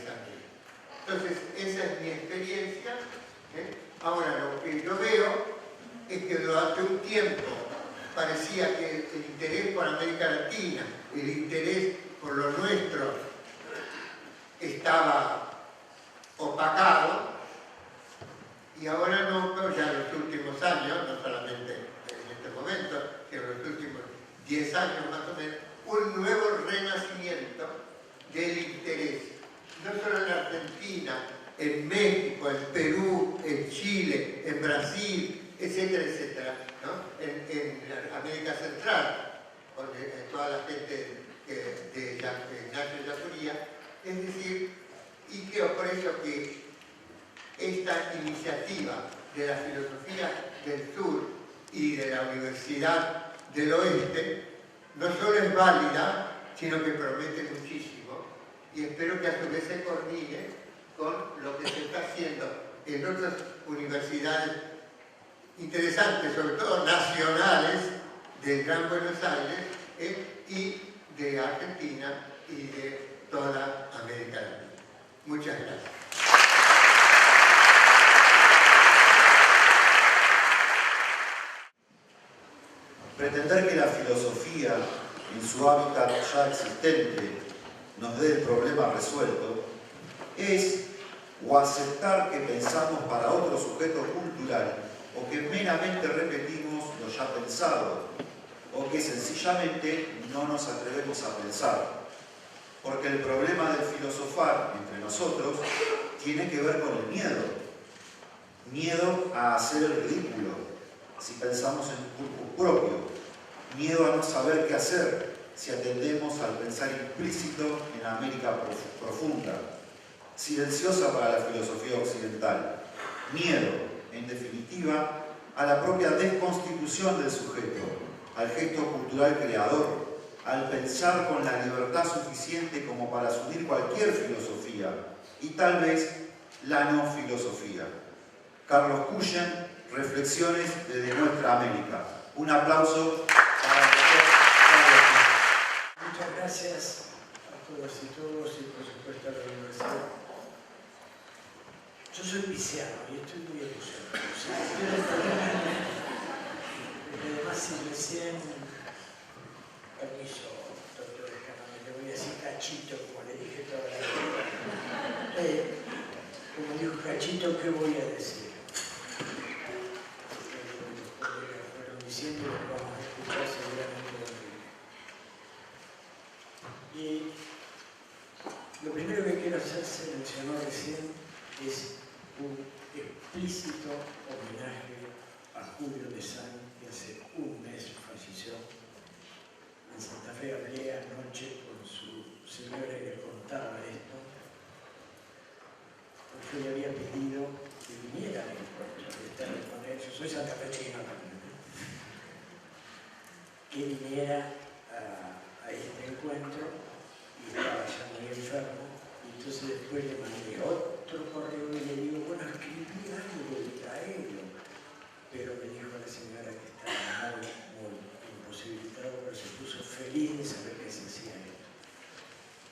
San Miguel. Entonces, esa es mi experiencia. Ahora, lo que yo veo es que durante un tiempo parecía que el interés por América Latina, el interés por lo nuestro, estaba opacado, y ahora no, pero ya en los últimos años, no solamente en este momento, sino en los últimos 10 años más o menos, un nuevo renacimiento del interés, no solo en Argentina, en México, en Perú, en Chile, en Brasil, etcétera, etcétera, ¿no? En América Central, con toda la gente de Ignacio Ellacuría. Es decir, y creo por eso que esta iniciativa de la filosofía del sur y de la Universidad del Oeste no solo es válida, sino que promete muchísimo, y espero que a su vez se coordine con lo que se está haciendo en otras universidades interesantes, sobre todo nacionales, del Gran Buenos Aires y de Argentina y de toda América Latina. Muchas gracias. Pretender que la filosofía, en su hábitat ya existente, nos dé el problema resuelto, es o aceptar que pensamos para otro sujeto cultural, o que meramente repetimos lo ya pensado, o que sencillamente no nos atrevemos a pensar. Porque el problema del filosofar entre nosotros tiene que ver con el miedo. Miedo a hacer el ridículo, si pensamos en corpus propio. Miedo a no saber qué hacer, si atendemos al pensar implícito en la América profunda, silenciosa para la filosofía occidental. Miedo, en definitiva, a la propia desconstitución del sujeto, al gesto cultural creador, al pensar con la libertad suficiente como para asumir cualquier filosofía, y tal vez la no filosofía. Carlos Cuyen, Reflexiones desde nuestra América. Un aplauso para el doctor Carlos Cuyen. Muchas gracias a todos y por supuesto a la universidad. Yo soy pisciano y estoy muy emocionado. Porque además si recién, permiso, doctor. repito qué voy a decir. Los colegas fueron diciendo lo que vamos a escuchar seguramente. Y lo primero que quiero hacer, se mencionó recién, es un explícito homenaje a Julio de San, que hace un mes falleció en Santa Fe. Hablé anoche con su señora y le contaba esto, porque le había pedido que viniera al encuentro, que estar con él. Yo soy santafesino también, que viniera a este encuentro, y estaba ya muy enfermo. Entonces después le mandé otro correo y le digo, bueno, escribí algo y traerlo. Pero me dijo la señora que estaba muy imposibilitado, pero se puso feliz de saber que se hacía esto.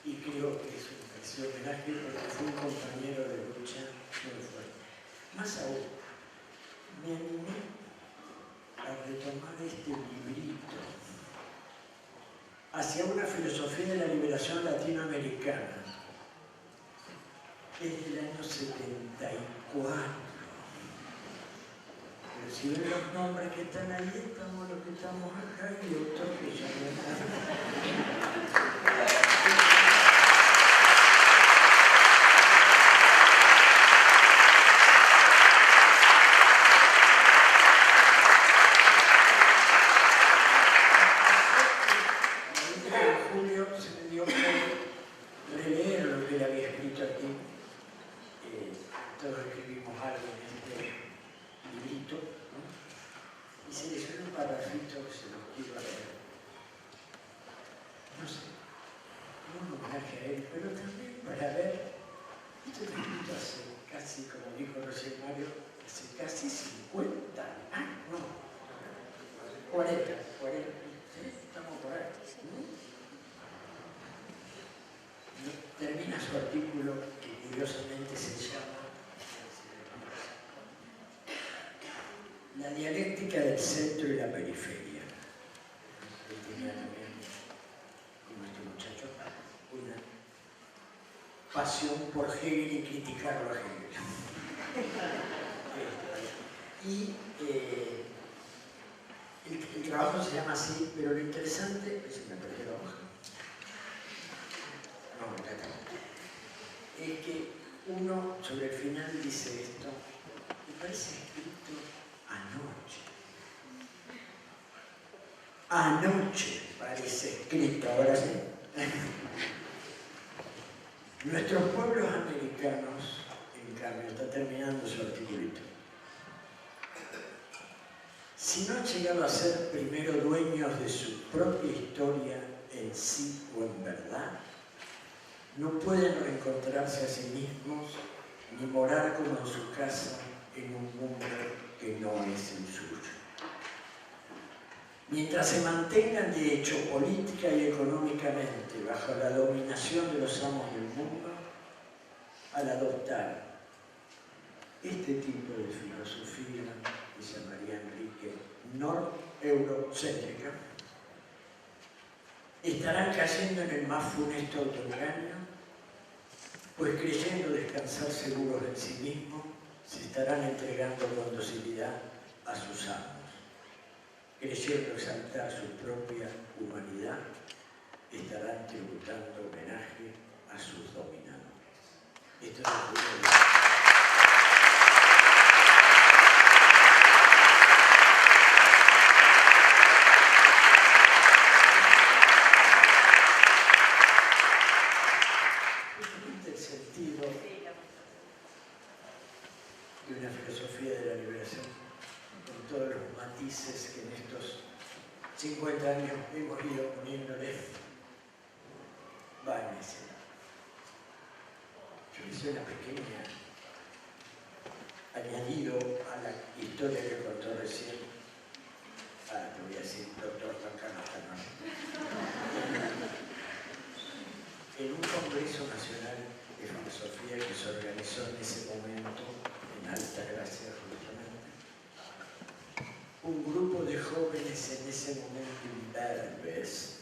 Y creo que es un precioso homenaje porque fue un compañero de lucha muy fuerte. Más aún, me animé a retomar este librito hacia una filosofía de la liberación latinoamericana. Es del año 74. Pero si ven los nombres que están ahí, estamos los que estamos acá y otros que ya no están. Julio se me dio por releer lo que él había escrito aquí. Todos escribimos algo en este librito, ¿no? Y seleccioné un parrafito que se los quiero leer. No sé, un homenaje a él, pero también para ver, esto está escrito hace casi, como dijo recién Mario, hace casi 50 años, no, 40, ¿sí? Estamos por ahí. Termina su artículo que curiosamente se llama La dialéctica del centro y la periferia. Tenía también nuestro muchacho una pasión por Hegel y criticarlo a Hegel. Y el trabajo se llama así, pero lo interesante es que me perdió la hoja. No, acá está. Es que uno sobre el final dice esto, me parece escrito anoche. Anoche parece escrito, ahora sí. Nuestros pueblos americanos, en cambio, está terminando su articulito. Si no han llegado a ser primero dueños de su propia historia en sí o en verdad, no pueden reencontrarse a sí mismos ni morar como en su casa en un mundo que no es el suyo. Mientras se mantengan de hecho política y económicamente bajo la dominación de los amos del mundo, al adoptar este tipo de filosofía que se llamaría Enrique nord-eurocéntrica, estarán cayendo en el más funesto autoengaño, pues creyendo descansar seguros en sí mismos, se estarán entregando con docilidad a sus amos. Creyendo exaltar su propia humanidad, estarán tributando homenaje a sus dominadores. Esto es lo que el sentido de una filosofía de la liberación, con todos los matices que en estos 50 años hemos ido poniéndole, va en escena. Yo hice una pequeña añadido a la historia que contó recién. Te voy a decir, doctor Juan Carlos Canón. En un congreso nacional de filosofía que se organizó en ese momento, en Altagracia justamente, un grupo de jóvenes en ese momento imberbes,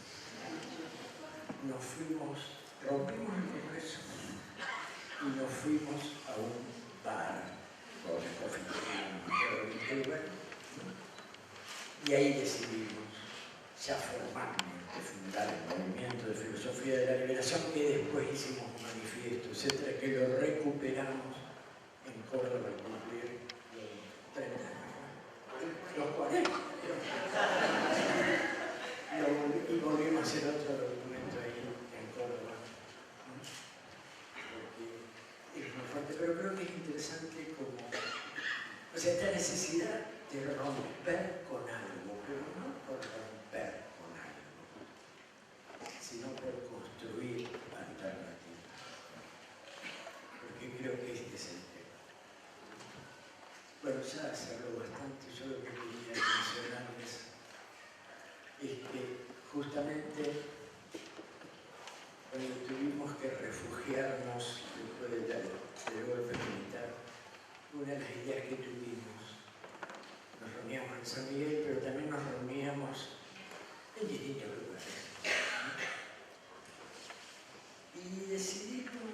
rompimos el congreso y nos fuimos a un bar con Coffee, y ahí decidimos ya formalmente fundar el movimiento de filosofía de la liberación, que después hicimos un manifiesto, etcétera, que lo recuperamos en Córdoba al cumplir los 30 años, los 40. Y volvimos a hacer otro documento ahí en Córdoba, porque es muy fuerte, pero creo que es interesante como, o sea, esta necesidad de romper con algo, pero no por romper con algo, sino por construir alternativas, porque creo que este es el tema. Bueno, ya se habló bastante, yo lo que quería mencionarles es que justamente cuando tuvimos que refugiarnos después del golpe militar, una de las ideas que tuvimos, nos reuníamos en San Miguel, pero también nos reuníamos en distintos lugares. Y decidimos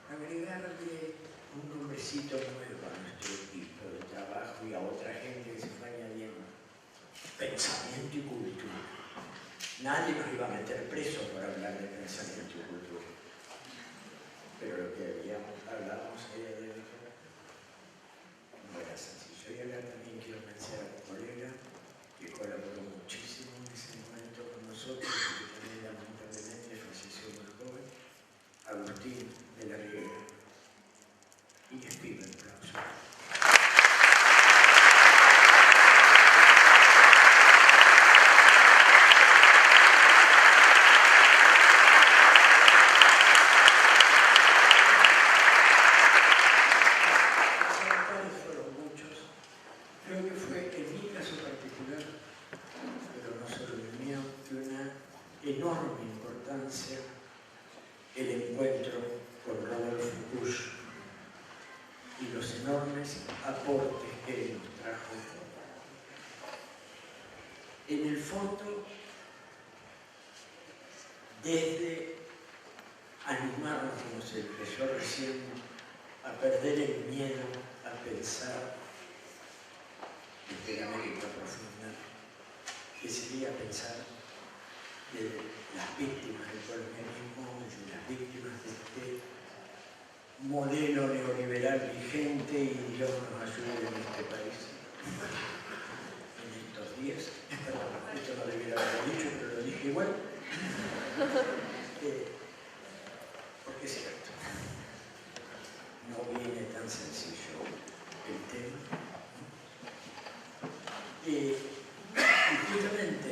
agregarle un nombrecito nuevo a nuestro equipo de trabajo y a otra gente que se fue añadiendo: pensamiento y cultura. Nadie nos iba a meter preso por hablar de pensamiento y cultura. Pero lo que hablábamos ahí adentro no era sencillo. Y ahora también quiero mencionar a un colega que colaboró muchísimo en ese momento con nosotros, que también lamentablemente falleció muy joven, Agustín de la Riera. Y les pido un aplauso. Enorme importancia el encuentro con Rodolfo Busch y los enormes aportes que él nos trajo. En el fondo, desde animarnos, como se empezó recién, a perder el miedo a pensar desde la América profunda, que sería pensar de las víctimas del colonialismo, de las víctimas de este modelo neoliberal vigente, y Dios nos ayude en este país en estos días. Esto no debiera haberlo dicho, pero lo dije igual. Porque es cierto, no viene tan sencillo el tema. Y justamente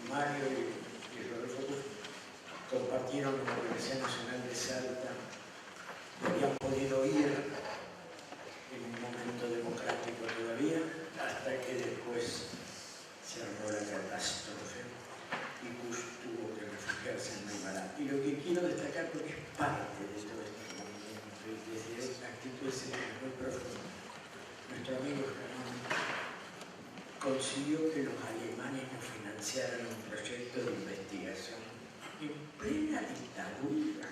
Mario y Rodolfo Busch compartieron en la Universidad Nacional de Salta, habían podido ir en un momento democrático todavía, hasta que después se armó la catástrofe y Busch tuvo que refugiarse en Maimará. Y lo que quiero destacar, porque es parte de todo este movimiento y desde actitudes muy profundas, nuestro amigo Germán consiguió que los alemanes nos financiaran un proyecto de investigación en plena dictadura.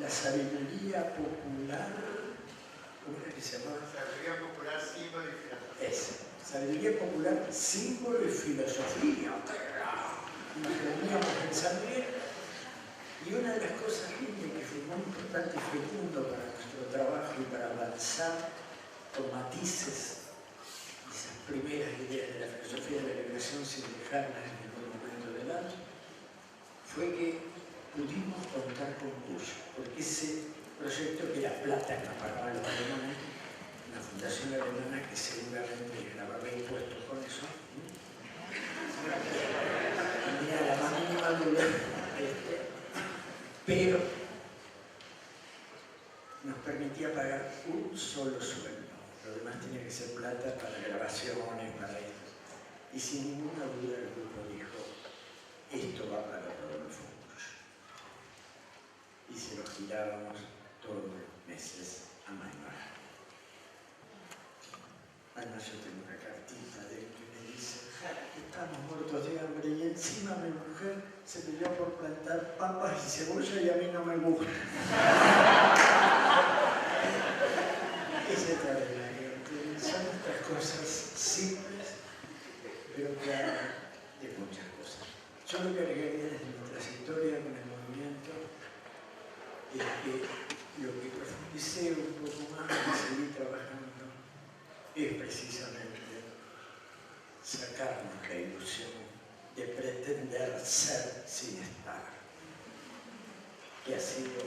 La sabiduría popular, ¿cómo era que se llamaba? Sabiduría popular, símbolo y filosofía. Sabiduría popular, símbolo y filosofía. Nos reuníamos en San Miguel, y una de las cosas que fue muy importante y fecundo para nuestro trabajo y para avanzar con matices esas primeras ideas de la filosofía de la liberación sin dejarlas en ningún momento de lado, fue que pudimos contar con Busch, porque ese proyecto, que era plata que nos pagaban los alemanes, una fundación alemana que seguramente grababa impuestos con eso, tenía la más mínima duda, pero nos permitía pagar un solo sueldo. Lo demás tenía que ser plata para grabaciones, para esto. Y sin ninguna duda el grupo dijo: esto va para Rodolfo Busch. Y se lo girábamos todos los meses a Maimará. Además, yo tengo una cartita de él que me dice: estamos muertos de hambre y encima mi mujer se peleó por plantar papas y cebolla y a mí no me gusta. qué se trata de la gente? Son estas cosas simples, pero que hablan de muchas cosas. Yo lo que agregaría desde mi trayectoria con el movimiento es que lo que profundicé un poco más y seguí trabajando es precisamente sacarnos la ilusión de pretender ser sin estar, que ha sido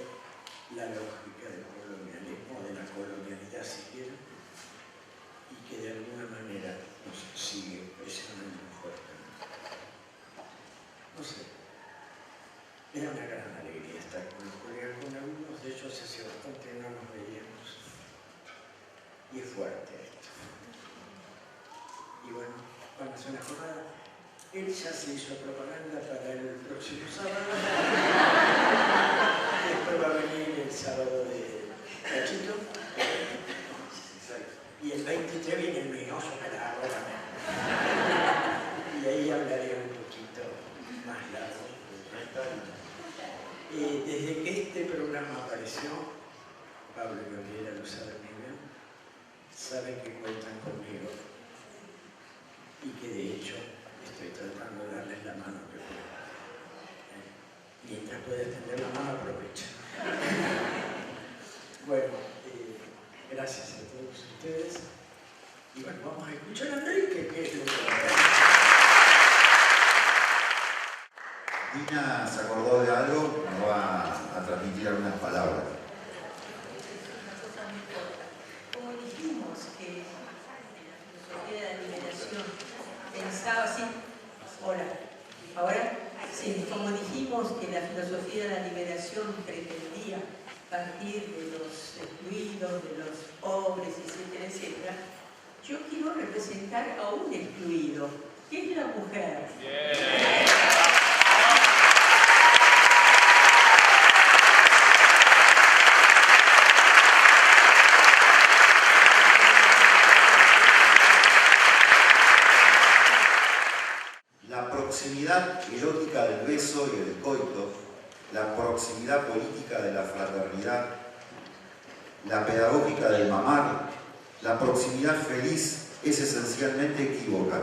la lógica del colonialismo, de la colonialidad si quieren, y que de alguna manera nos sigue presionando fuertemente. No sé, era una gran alegría estar con los colegas, con algunos de ellos hace bastante que no nos veíamos, y es fuerte esto. Y bueno, van a hacer una jornada. Él ya se hizo propaganda para el próximo sábado. Después va a venir el sábado de Cachito. Y el 23 viene el Minoso para ahora. Y ahí hablaré un poquito más largo. Desde que este programa apareció, Pablo y Gabriela lo saben muy bien, saben que cuentan conmigo y que de hecho estoy tratando de darles la mano que puedo. Mientras pueda extender la mano, aprovecha. Bueno, gracias a todos ustedes. Y bueno, vamos a escuchar a Enrique, que es lo que Dina se acordó de algo, nos va a transmitir algunas palabras. Como dijimos que la filosofía de la liberación pensaba así, ahora, sí, como dijimos que la filosofía de la liberación pretendía partir de los excluidos, de los pobres, etcétera, etcétera, yo quiero representar a un excluido, que es la mujer. La proximidad erótica del beso y del coito, la proximidad política de la fraternidad, la pedagógica del mamar, la proximidad feliz es esencialmente equívoca.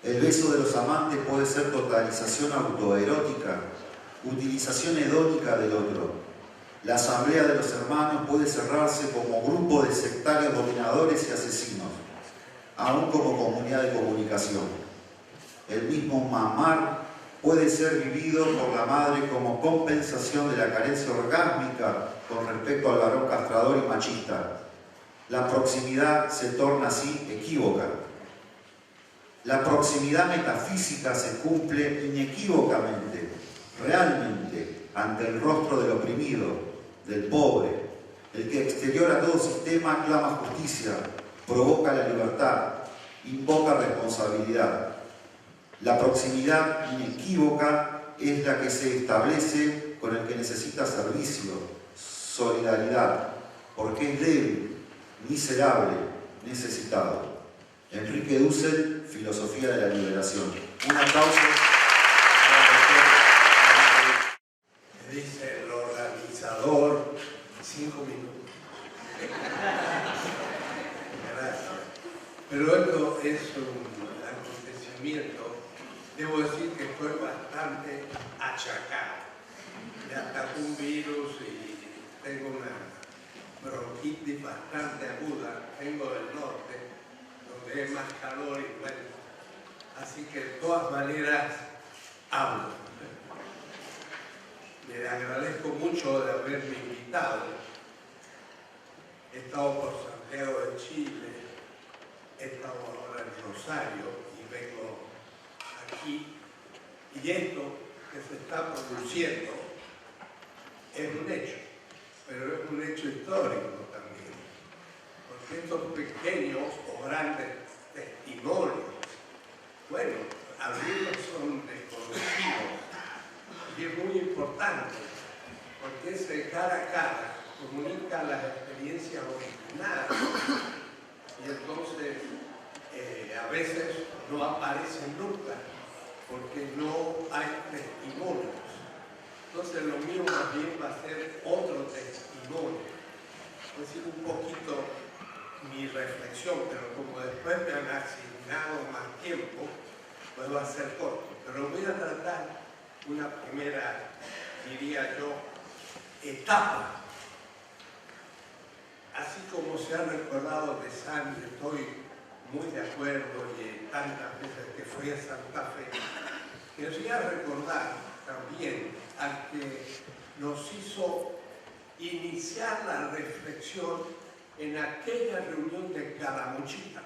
El beso de los amantes puede ser totalización autoerótica, utilización hedónica del otro. La asamblea de los hermanos puede cerrarse como grupo de sectarios dominadores y asesinos, aún como comunidad de comunicación. El mismo mamar puede ser vivido por la madre como compensación de la carencia orgásmica con respecto al varón castrador y machista. La proximidad se torna así equívoca. La proximidad metafísica se cumple inequívocamente, realmente, ante el rostro del oprimido, del pobre, el que exterior a todo sistema clama justicia, provoca la libertad, invoca responsabilidad. La proximidad inequívoca es la que se establece con el que necesita servicio, solidaridad, porque es débil, miserable, necesitado. Enrique Dussel, Filosofía de la Liberación. Un aplauso. Me dice el organizador, 5 minutos. Gracias. Pero esto es un acontecimiento, debo decir que fue bastante achacado. Me atacó un virus y tengo una bronquitis bastante aguda. Vengo del norte, donde hay más calor y bueno. Así que de todas maneras hablo. Le agradezco mucho de haberme invitado. He estado por Santiago de Chile, he estado ahora en Rosario y vengo aquí. Y esto que se está produciendo es un hecho, pero es un hecho histórico también. Porque estos pequeños o grandes testimonios, bueno, algunos son desconocidos y es muy importante porque ese cara a cara comunica las experiencias originales y entonces a veces no aparecen nunca porque no hay testimonios. Entonces lo mío más bien va a ser otro testimonio decir un poquito mi reflexión, pero como después me han asignado más tiempo, pues va a ser corto. Pero voy a tratar una primera, diría yo, etapa. Así como se ha recordado de Sandy, estoy muy de acuerdo y tantas veces que fui a Santa Fe, quería recordar también al que nos hizo iniciar la reflexión en aquella reunión de Calamuchita,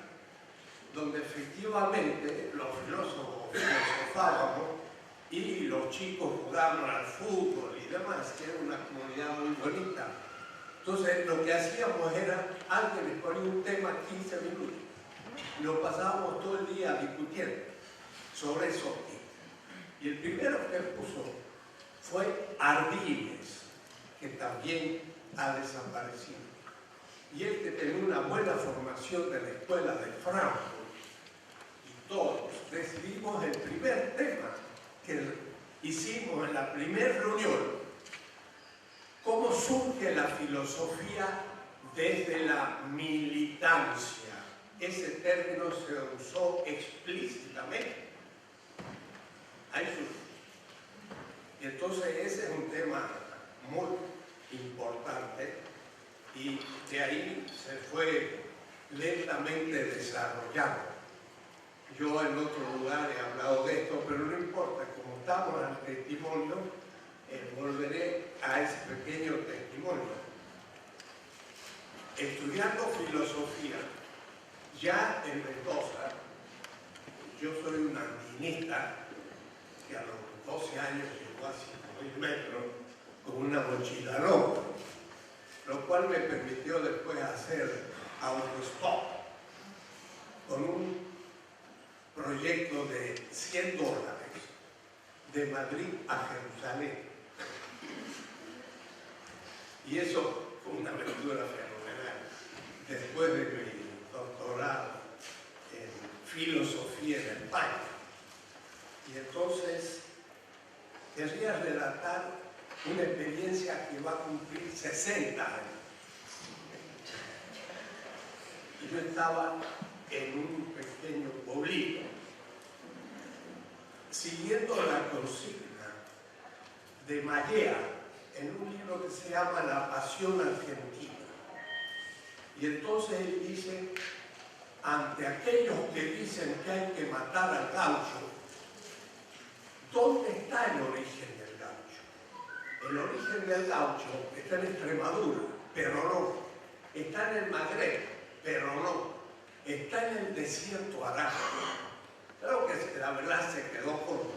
donde efectivamente los filósofos filosofábamos y los chicos jugaban al fútbol y demás, que era una comunidad muy bonita. Entonces lo que hacíamos era, alguien les ponía un tema 15 minutos, y lo pasábamos todo el día discutiendo sobre esos temas. Y el primero que puso fue Ardiles, que también ha desaparecido. Y él, que tenía una buena formación de la escuela de Frankfurt, y todos decidimos el primer tema que hicimos en la primera reunión: cómo surge la filosofía desde la militancia. Ese término se usó explícitamente. Ahí surge. Y entonces ese es un tema muy importante y de ahí se fue lentamente desarrollando. Yo en otro lugar he hablado de esto, pero no importa, como estamos al testimonio, volveré a ese pequeño testimonio. Estudiando filosofía, ya en Mendoza, yo soy un andinista que a los 12 años llegó a 5.000 metros con una mochila loca, lo cual me permitió después hacer autostop con un proyecto de $100 de Madrid a Jerusalén. Y eso fue una aventura fenomenal. Después de mi doctorado en filosofía en España. Y entonces quería relatar una experiencia que va a cumplir 60 años. Y yo estaba en un pequeño pueblito, siguiendo la consigna de Mallea en un libro que se llama La Pasión Argentina. Y entonces él dice, ante aquellos que dicen que hay que matar al gaucho, ¿dónde está el origen del gaucho? El origen del gaucho está en Extremadura, pero no. Está en el Magreb, pero no. Está en el desierto arábigo. Creo que la verdad se quedó corto,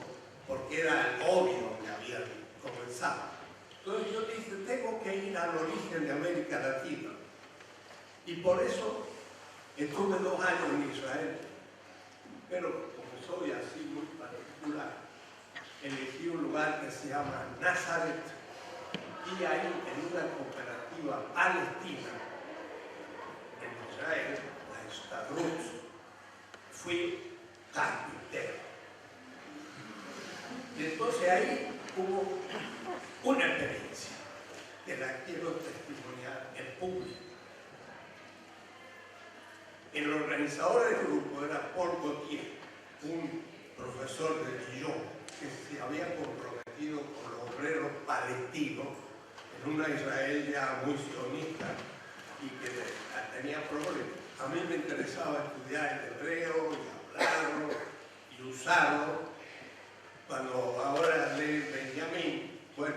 porque era el obvio donde había comenzado. Entonces yo dije, tengo que ir al origen de América Latina. Y por eso estuve 2 años en Israel. Pero como soy así muy particular, elegí un lugar que se llama Nazaret, y ahí en una cooperativa palestina en Israel, la Estadrut, fui carpintero. Y entonces ahí hubo una experiencia que la quiero testimoniar en público. El organizador del grupo era Paul Gauthier, un profesor de Dijon que se había comprometido con los obreros palestinos en una Israel ya muy sionista y que tenía problemas. A mí me interesaba estudiar el hebreo y hablarlo y usarlo. Cuando ahora leí Benjamín, bueno,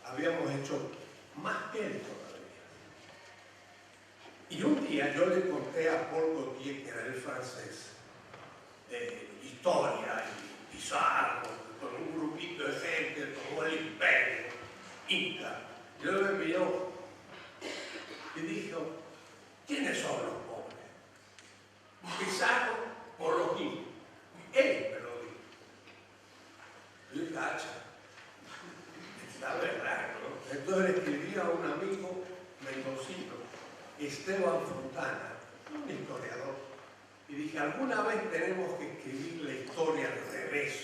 habíamos hecho más que él todavía. Y un día yo le conté a Paul Gauthier, que era el francés, historia y Pizarro, con un grupito de gente, tomó el imperio, Inca. Yo me miró y dijo, ¿quiénes son los pobres? ¿Pizarro o los incas? Él me lo dijo. Yo dije, está verdad, ¿no? Entonces le escribí a un amigo mendocino, Esteban Fontana, un historiador, y dije, alguna vez tenemos que escribir la historia al revés,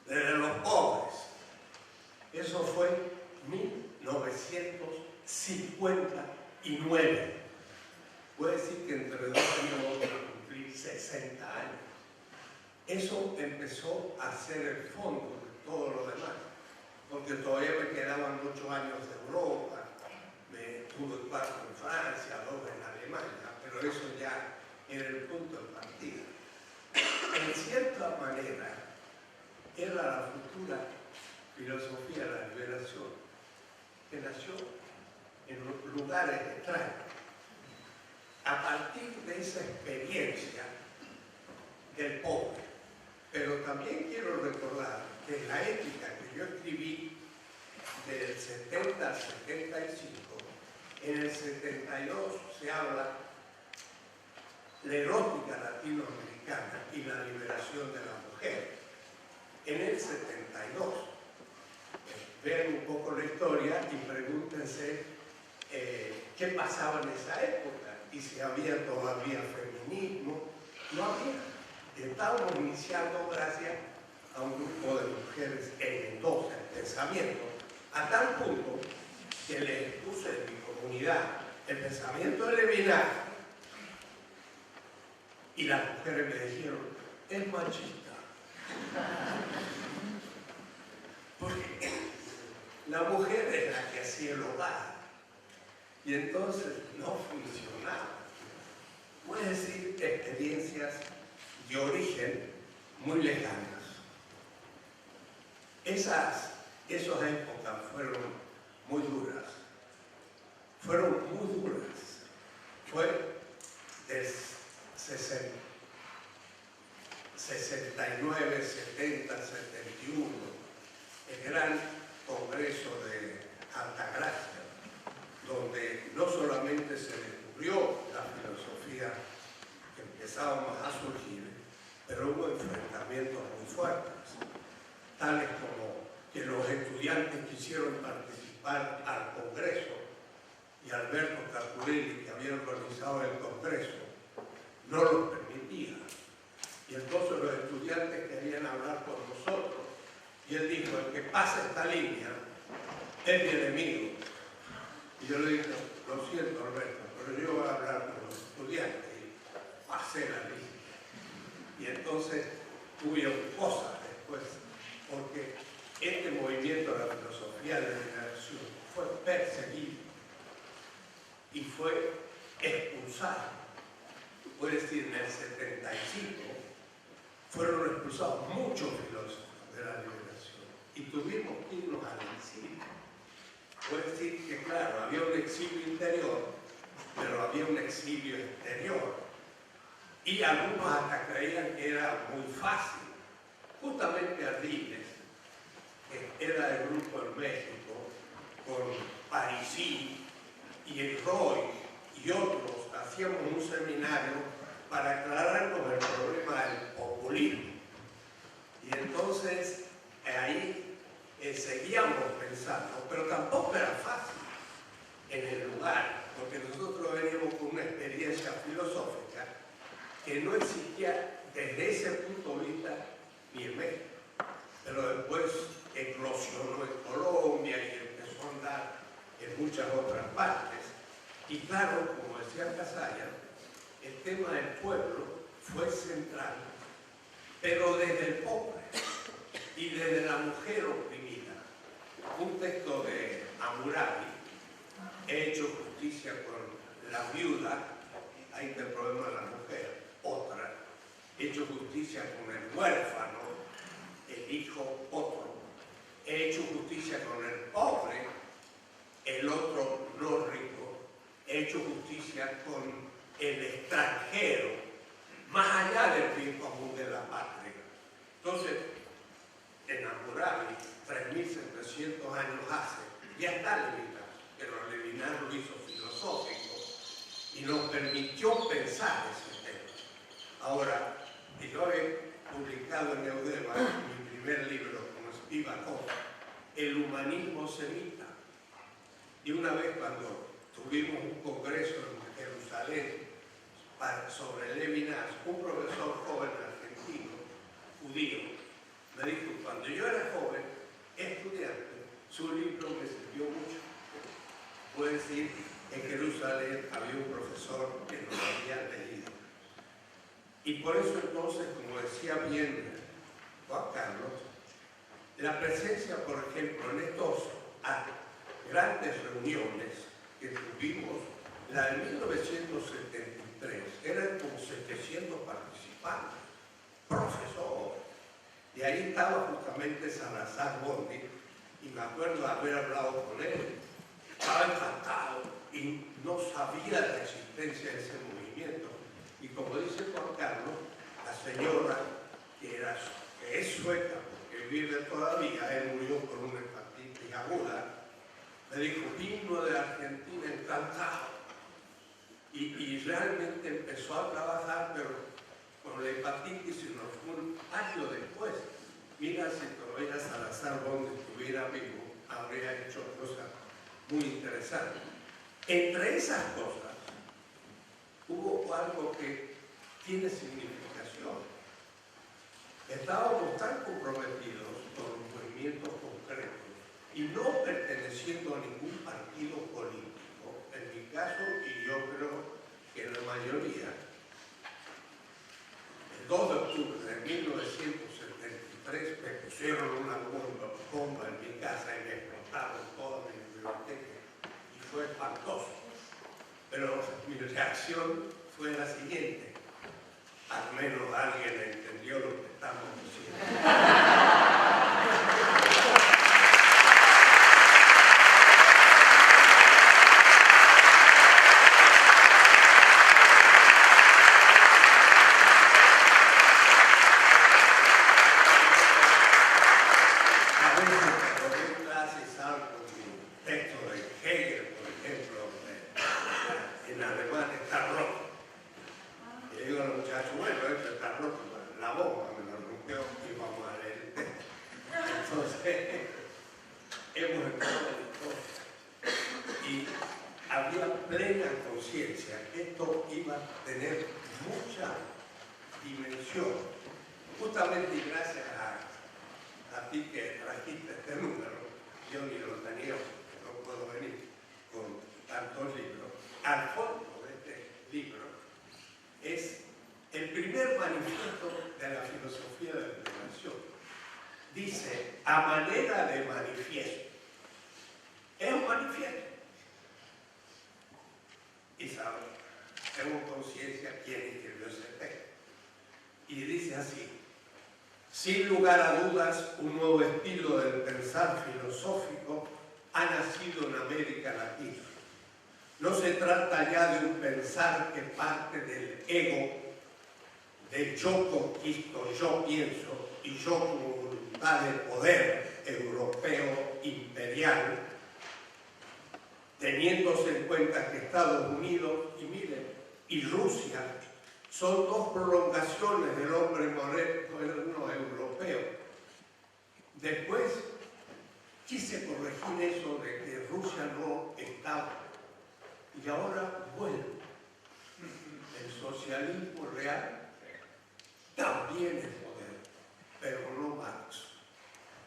de los pobres. Eso fue 1953. 9. Puede decir que entre 2 años vamos a cumplir 60 años. Eso empezó a ser el fondo de todo lo demás, porque todavía me quedaban 8 años de Europa, tuve 4 en Francia, 2 en Alemania, pero eso ya era el punto de partida. En cierta manera, era la futura filosofía de la liberación, que nació en lugares extraños. A partir de esa experiencia del pobre. Pero también quiero recordar que la ética que yo escribí del 70 al 75, en el 72 se habla de la erótica latinoamericana y la liberación de la mujer. En el 72, vean un poco la historia y pregúntense qué pasaba en esa época y si había todavía feminismo. No había. Estábamos iniciando gracias a un grupo de mujeres en Mendoza, el pensamiento, a tal punto que les puse en mi comunidad el pensamiento de Levinas y las mujeres me dijeron, es machista. Porque la mujer es la que hacía el hogar y entonces no funcionaba. Puede decir experiencias de origen muy lejanas. Esas épocas fueron muy duras. Fue del 69, 70, 71, el gran congreso de Altagracia, donde no solamente se descubrió la filosofía que empezábamos a surgir, pero hubo enfrentamientos muy fuertes, tales como que los estudiantes quisieron participar al Congreso y Alberto Capurelli, que había organizado el Congreso, no los permitía. Y entonces los estudiantes querían hablar con nosotros. Y él dijo, el que pase esta línea es mi enemigo. Y yo le dije, lo siento Alberto, pero yo voy a hablar con los estudiantes. Y pasé la línea. Y entonces hubieron cosas después, porque este movimiento de la filosofía de la liberación fue perseguido y fue expulsado. Puede decir, en el 75 fueron expulsados muchos filósofos de la liberación y tuvimos que irnos al exilio. Puede decir que, claro, había un exilio interior, pero había un exilio exterior. Y algunos hasta creían que era muy fácil. Justamente Ardiles, que era del grupo en México, con Parisi y el Roy y otros, hacíamos un seminario para aclararnos el problema del populismo. Y entonces ahí seguíamos pensando, pero tampoco era fácil en el lugar, porque nosotros veníamos con una experiencia filosófica que no existía desde ese punto de vista ni en México, pero después eclosionó en Colombia y empezó a andar en muchas otras partes. Y claro, como decía Casalla, el tema del pueblo fue central, pero desde el pobre y desde la mujer oprimida. Un texto de Hammurabi, he hecho justicia con la viuda, ahí está el problema de la mujer. Otra, he hecho justicia con el huérfano, el hijo otro, he hecho justicia con el pobre, el otro no rico, he hecho justicia con el extranjero, más allá del bien común de la patria. Entonces, en Hammurabi, 3.700 años hace, ya está Levinas, pero Levinas lo hizo filosófico y nos permitió pensar ese tema. Ahora, yo he publicado en Eudema mi primer libro con Spivakov, El humanismo semita. Y una vez cuando tuvimos un congreso en Jerusalén sobre Levinas, un profesor joven argentino, judío, me dijo, cuando yo era joven, estudiante, su libro me sirvió mucho. Puede decir en Jerusalén había un profesor que nos había leído. Y por eso entonces, como decía bien Juan Carlos, la presencia, por ejemplo, en estos grandes reuniones que tuvimos, la de 1973, eran como 700 participantes, profesores. Y ahí estaba justamente Salazar Bondi, y me acuerdo de haber hablado con él. Estaba encantado y no sabía de la existencia de ese movimiento. Y como dice Juan Carlos, la señora, que es sueca, porque vive todavía, él murió por una hepatitis aguda, me dijo, vino de Argentina encantado. Y realmente empezó a trabajar, pero con la hepatitis y nos fue un año después. Mira, si todavía Salazar Bondi estuviera vivo, habría hecho cosas muy interesantes. Entre esas cosas, hubo algo que tiene significación. Estábamos tan comprometidos con los movimientos concretos y no perteneciendo a ningún partido político, en mi caso, y yo creo que en la mayoría, el 2 de octubre de 1973 me pusieron una bomba en mi casa y me explotaron toda mi biblioteca y fue espantoso. Pero mi reacción fue la siguiente: al menos alguien entendió lo que estamos diciendo. Sin lugar a dudas, un nuevo estilo del pensar filosófico ha nacido en América Latina. No se trata ya de un pensar que parte del ego, del yo conquisto, yo pienso y yo como voluntad de poder europeo imperial, teniéndose en cuenta que Estados Unidos y Rusia son dos prolongaciones del hombre moderno europeo. Después quise corregir eso de que Rusia no estaba. Y ahora vuelve. El socialismo real también es poder, pero no Marx.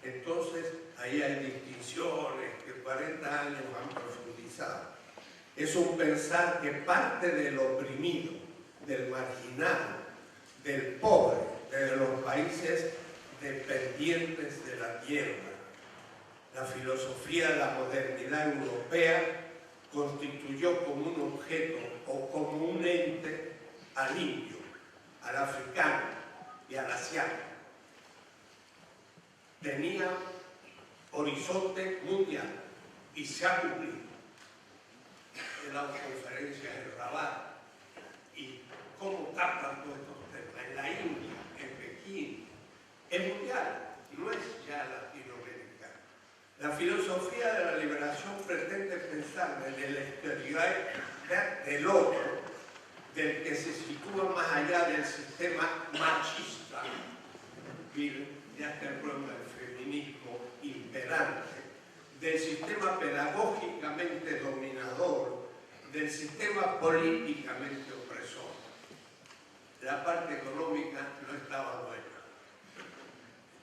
Entonces, ahí hay distinciones que 40 años han profundizado. Es un pensar que parte del oprimido, del marginado, del pobre, de los países dependientes de la tierra. La filosofía de la modernidad europea constituyó como un objeto o como un ente al indio, al africano y al asiático. Tenía horizonte mundial y se ha cumplido. En las conferencias en Rabat y cómo tratan todos estos temas en la India, en Pekín, es mundial, no es ya Latinoamérica. La filosofía de la liberación pretende pensar en el exterioridad del otro, del que se sitúa más allá del sistema machista. Miren, ya está el problema del feminismo imperante, del sistema pedagógicamente dominador, del sistema políticamente opresor. La parte económica no estaba buena.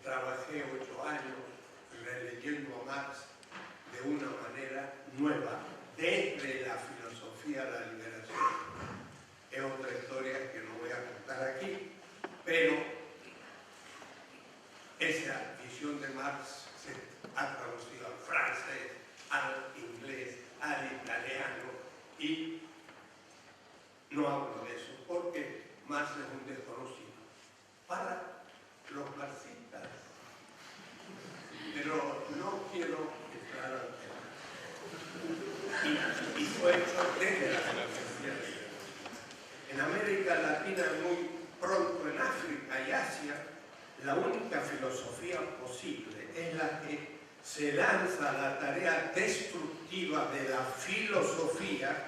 Trabajé 8 años releyendo a Marx de una manera nueva, desde la filosofía filosofía de la liberación. Es otra historia que no voy a contar aquí, pero esa visión de Marx se ha traducido al francés, al inglés, al italiano, y no hablo de eso porque Marx es un desconocido para los marxistas, pero no quiero entrar al tema. Y fue hecho desde la filosofía. En América Latina, muy pronto en África y Asia, la única filosofía posible es la que se lanza a la tarea destructiva de la filosofía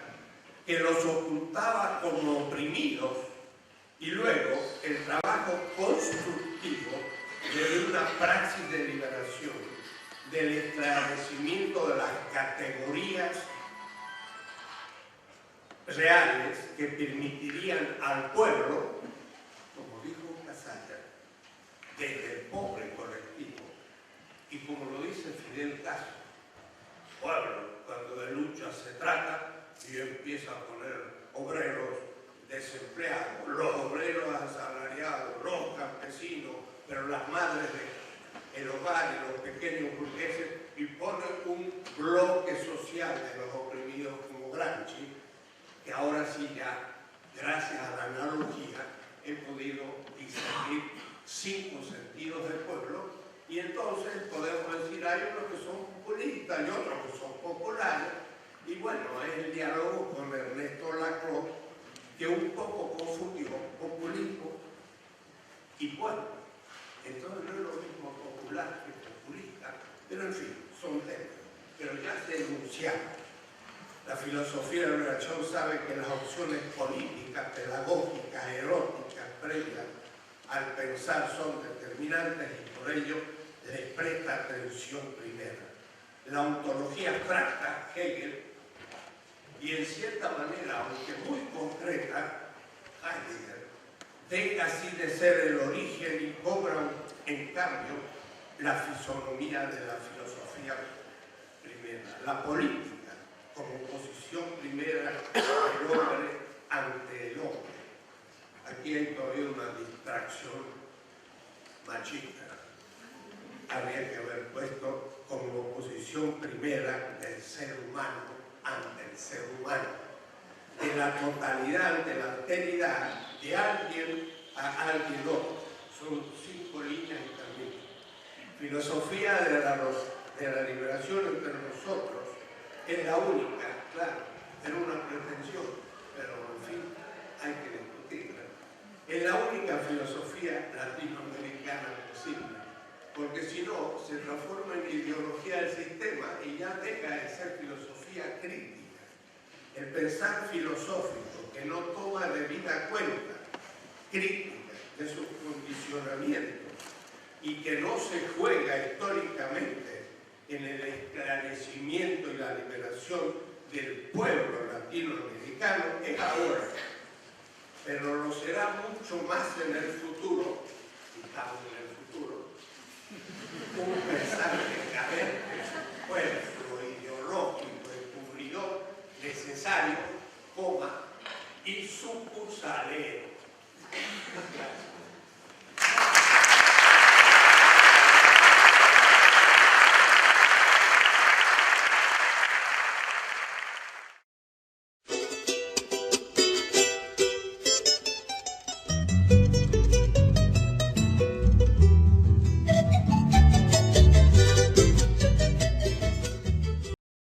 que los ocultaba como oprimidos, y luego el trabajo constructivo de una praxis de liberación, del esclarecimiento de las categorías reales que permitirían al pueblo, como dijo Casalla, desde el pobre colectivo, y como lo dice Fidel Castro, pueblo, cuando de lucha se trata, y empieza a poner obreros desempleados, los obreros asalariados, los campesinos, pero las madres del hogar y los pequeños burgueses, y pone un bloque social de los oprimidos como Gramsci, que ahora sí ya, gracias a la analogía, he podido discernir 5 sentidos del pueblo, y entonces podemos decir, hay unos que son populistas y otros que son populares, y bueno, es el diálogo con Ernesto Lacroix que un poco confundió populismo y pueblo. Entonces no es lo mismo popular que populista, pero en fin, son temas. Pero ya se enunciaron. La filosofía de la liberación sabe que las opciones políticas, pedagógicas, eróticas, previas al pensar son determinantes y por ello les presta atención primera. La ontología abstracta, Hegel, y en cierta manera, aunque muy concreta, Heidegger, deja así de ser el origen y cobra en cambio la fisonomía de la filosofía primera. La política como posición primera del hombre ante el hombre. Aquí hay todavía una distracción machista. Habría que haber puesto como posición primera del ser humano ante el ser humano, de la totalidad ante la alteridad, de alguien a alguien otro. Son 5 líneas y también. Filosofía de la liberación entre nosotros es la única, claro, era una pretensión, pero en fin, hay que discutirla. Es la única filosofía latinoamericana posible, porque si no, se transforma en ideología del sistema y ya deja de ser filosofía crítica. El pensar filosófico que no toma debida cuenta crítica de sus condicionamientos y que no se juega históricamente en el esclarecimiento y la liberación del pueblo latinoamericano es ahora, pero lo será mucho más en el futuro, y estamos en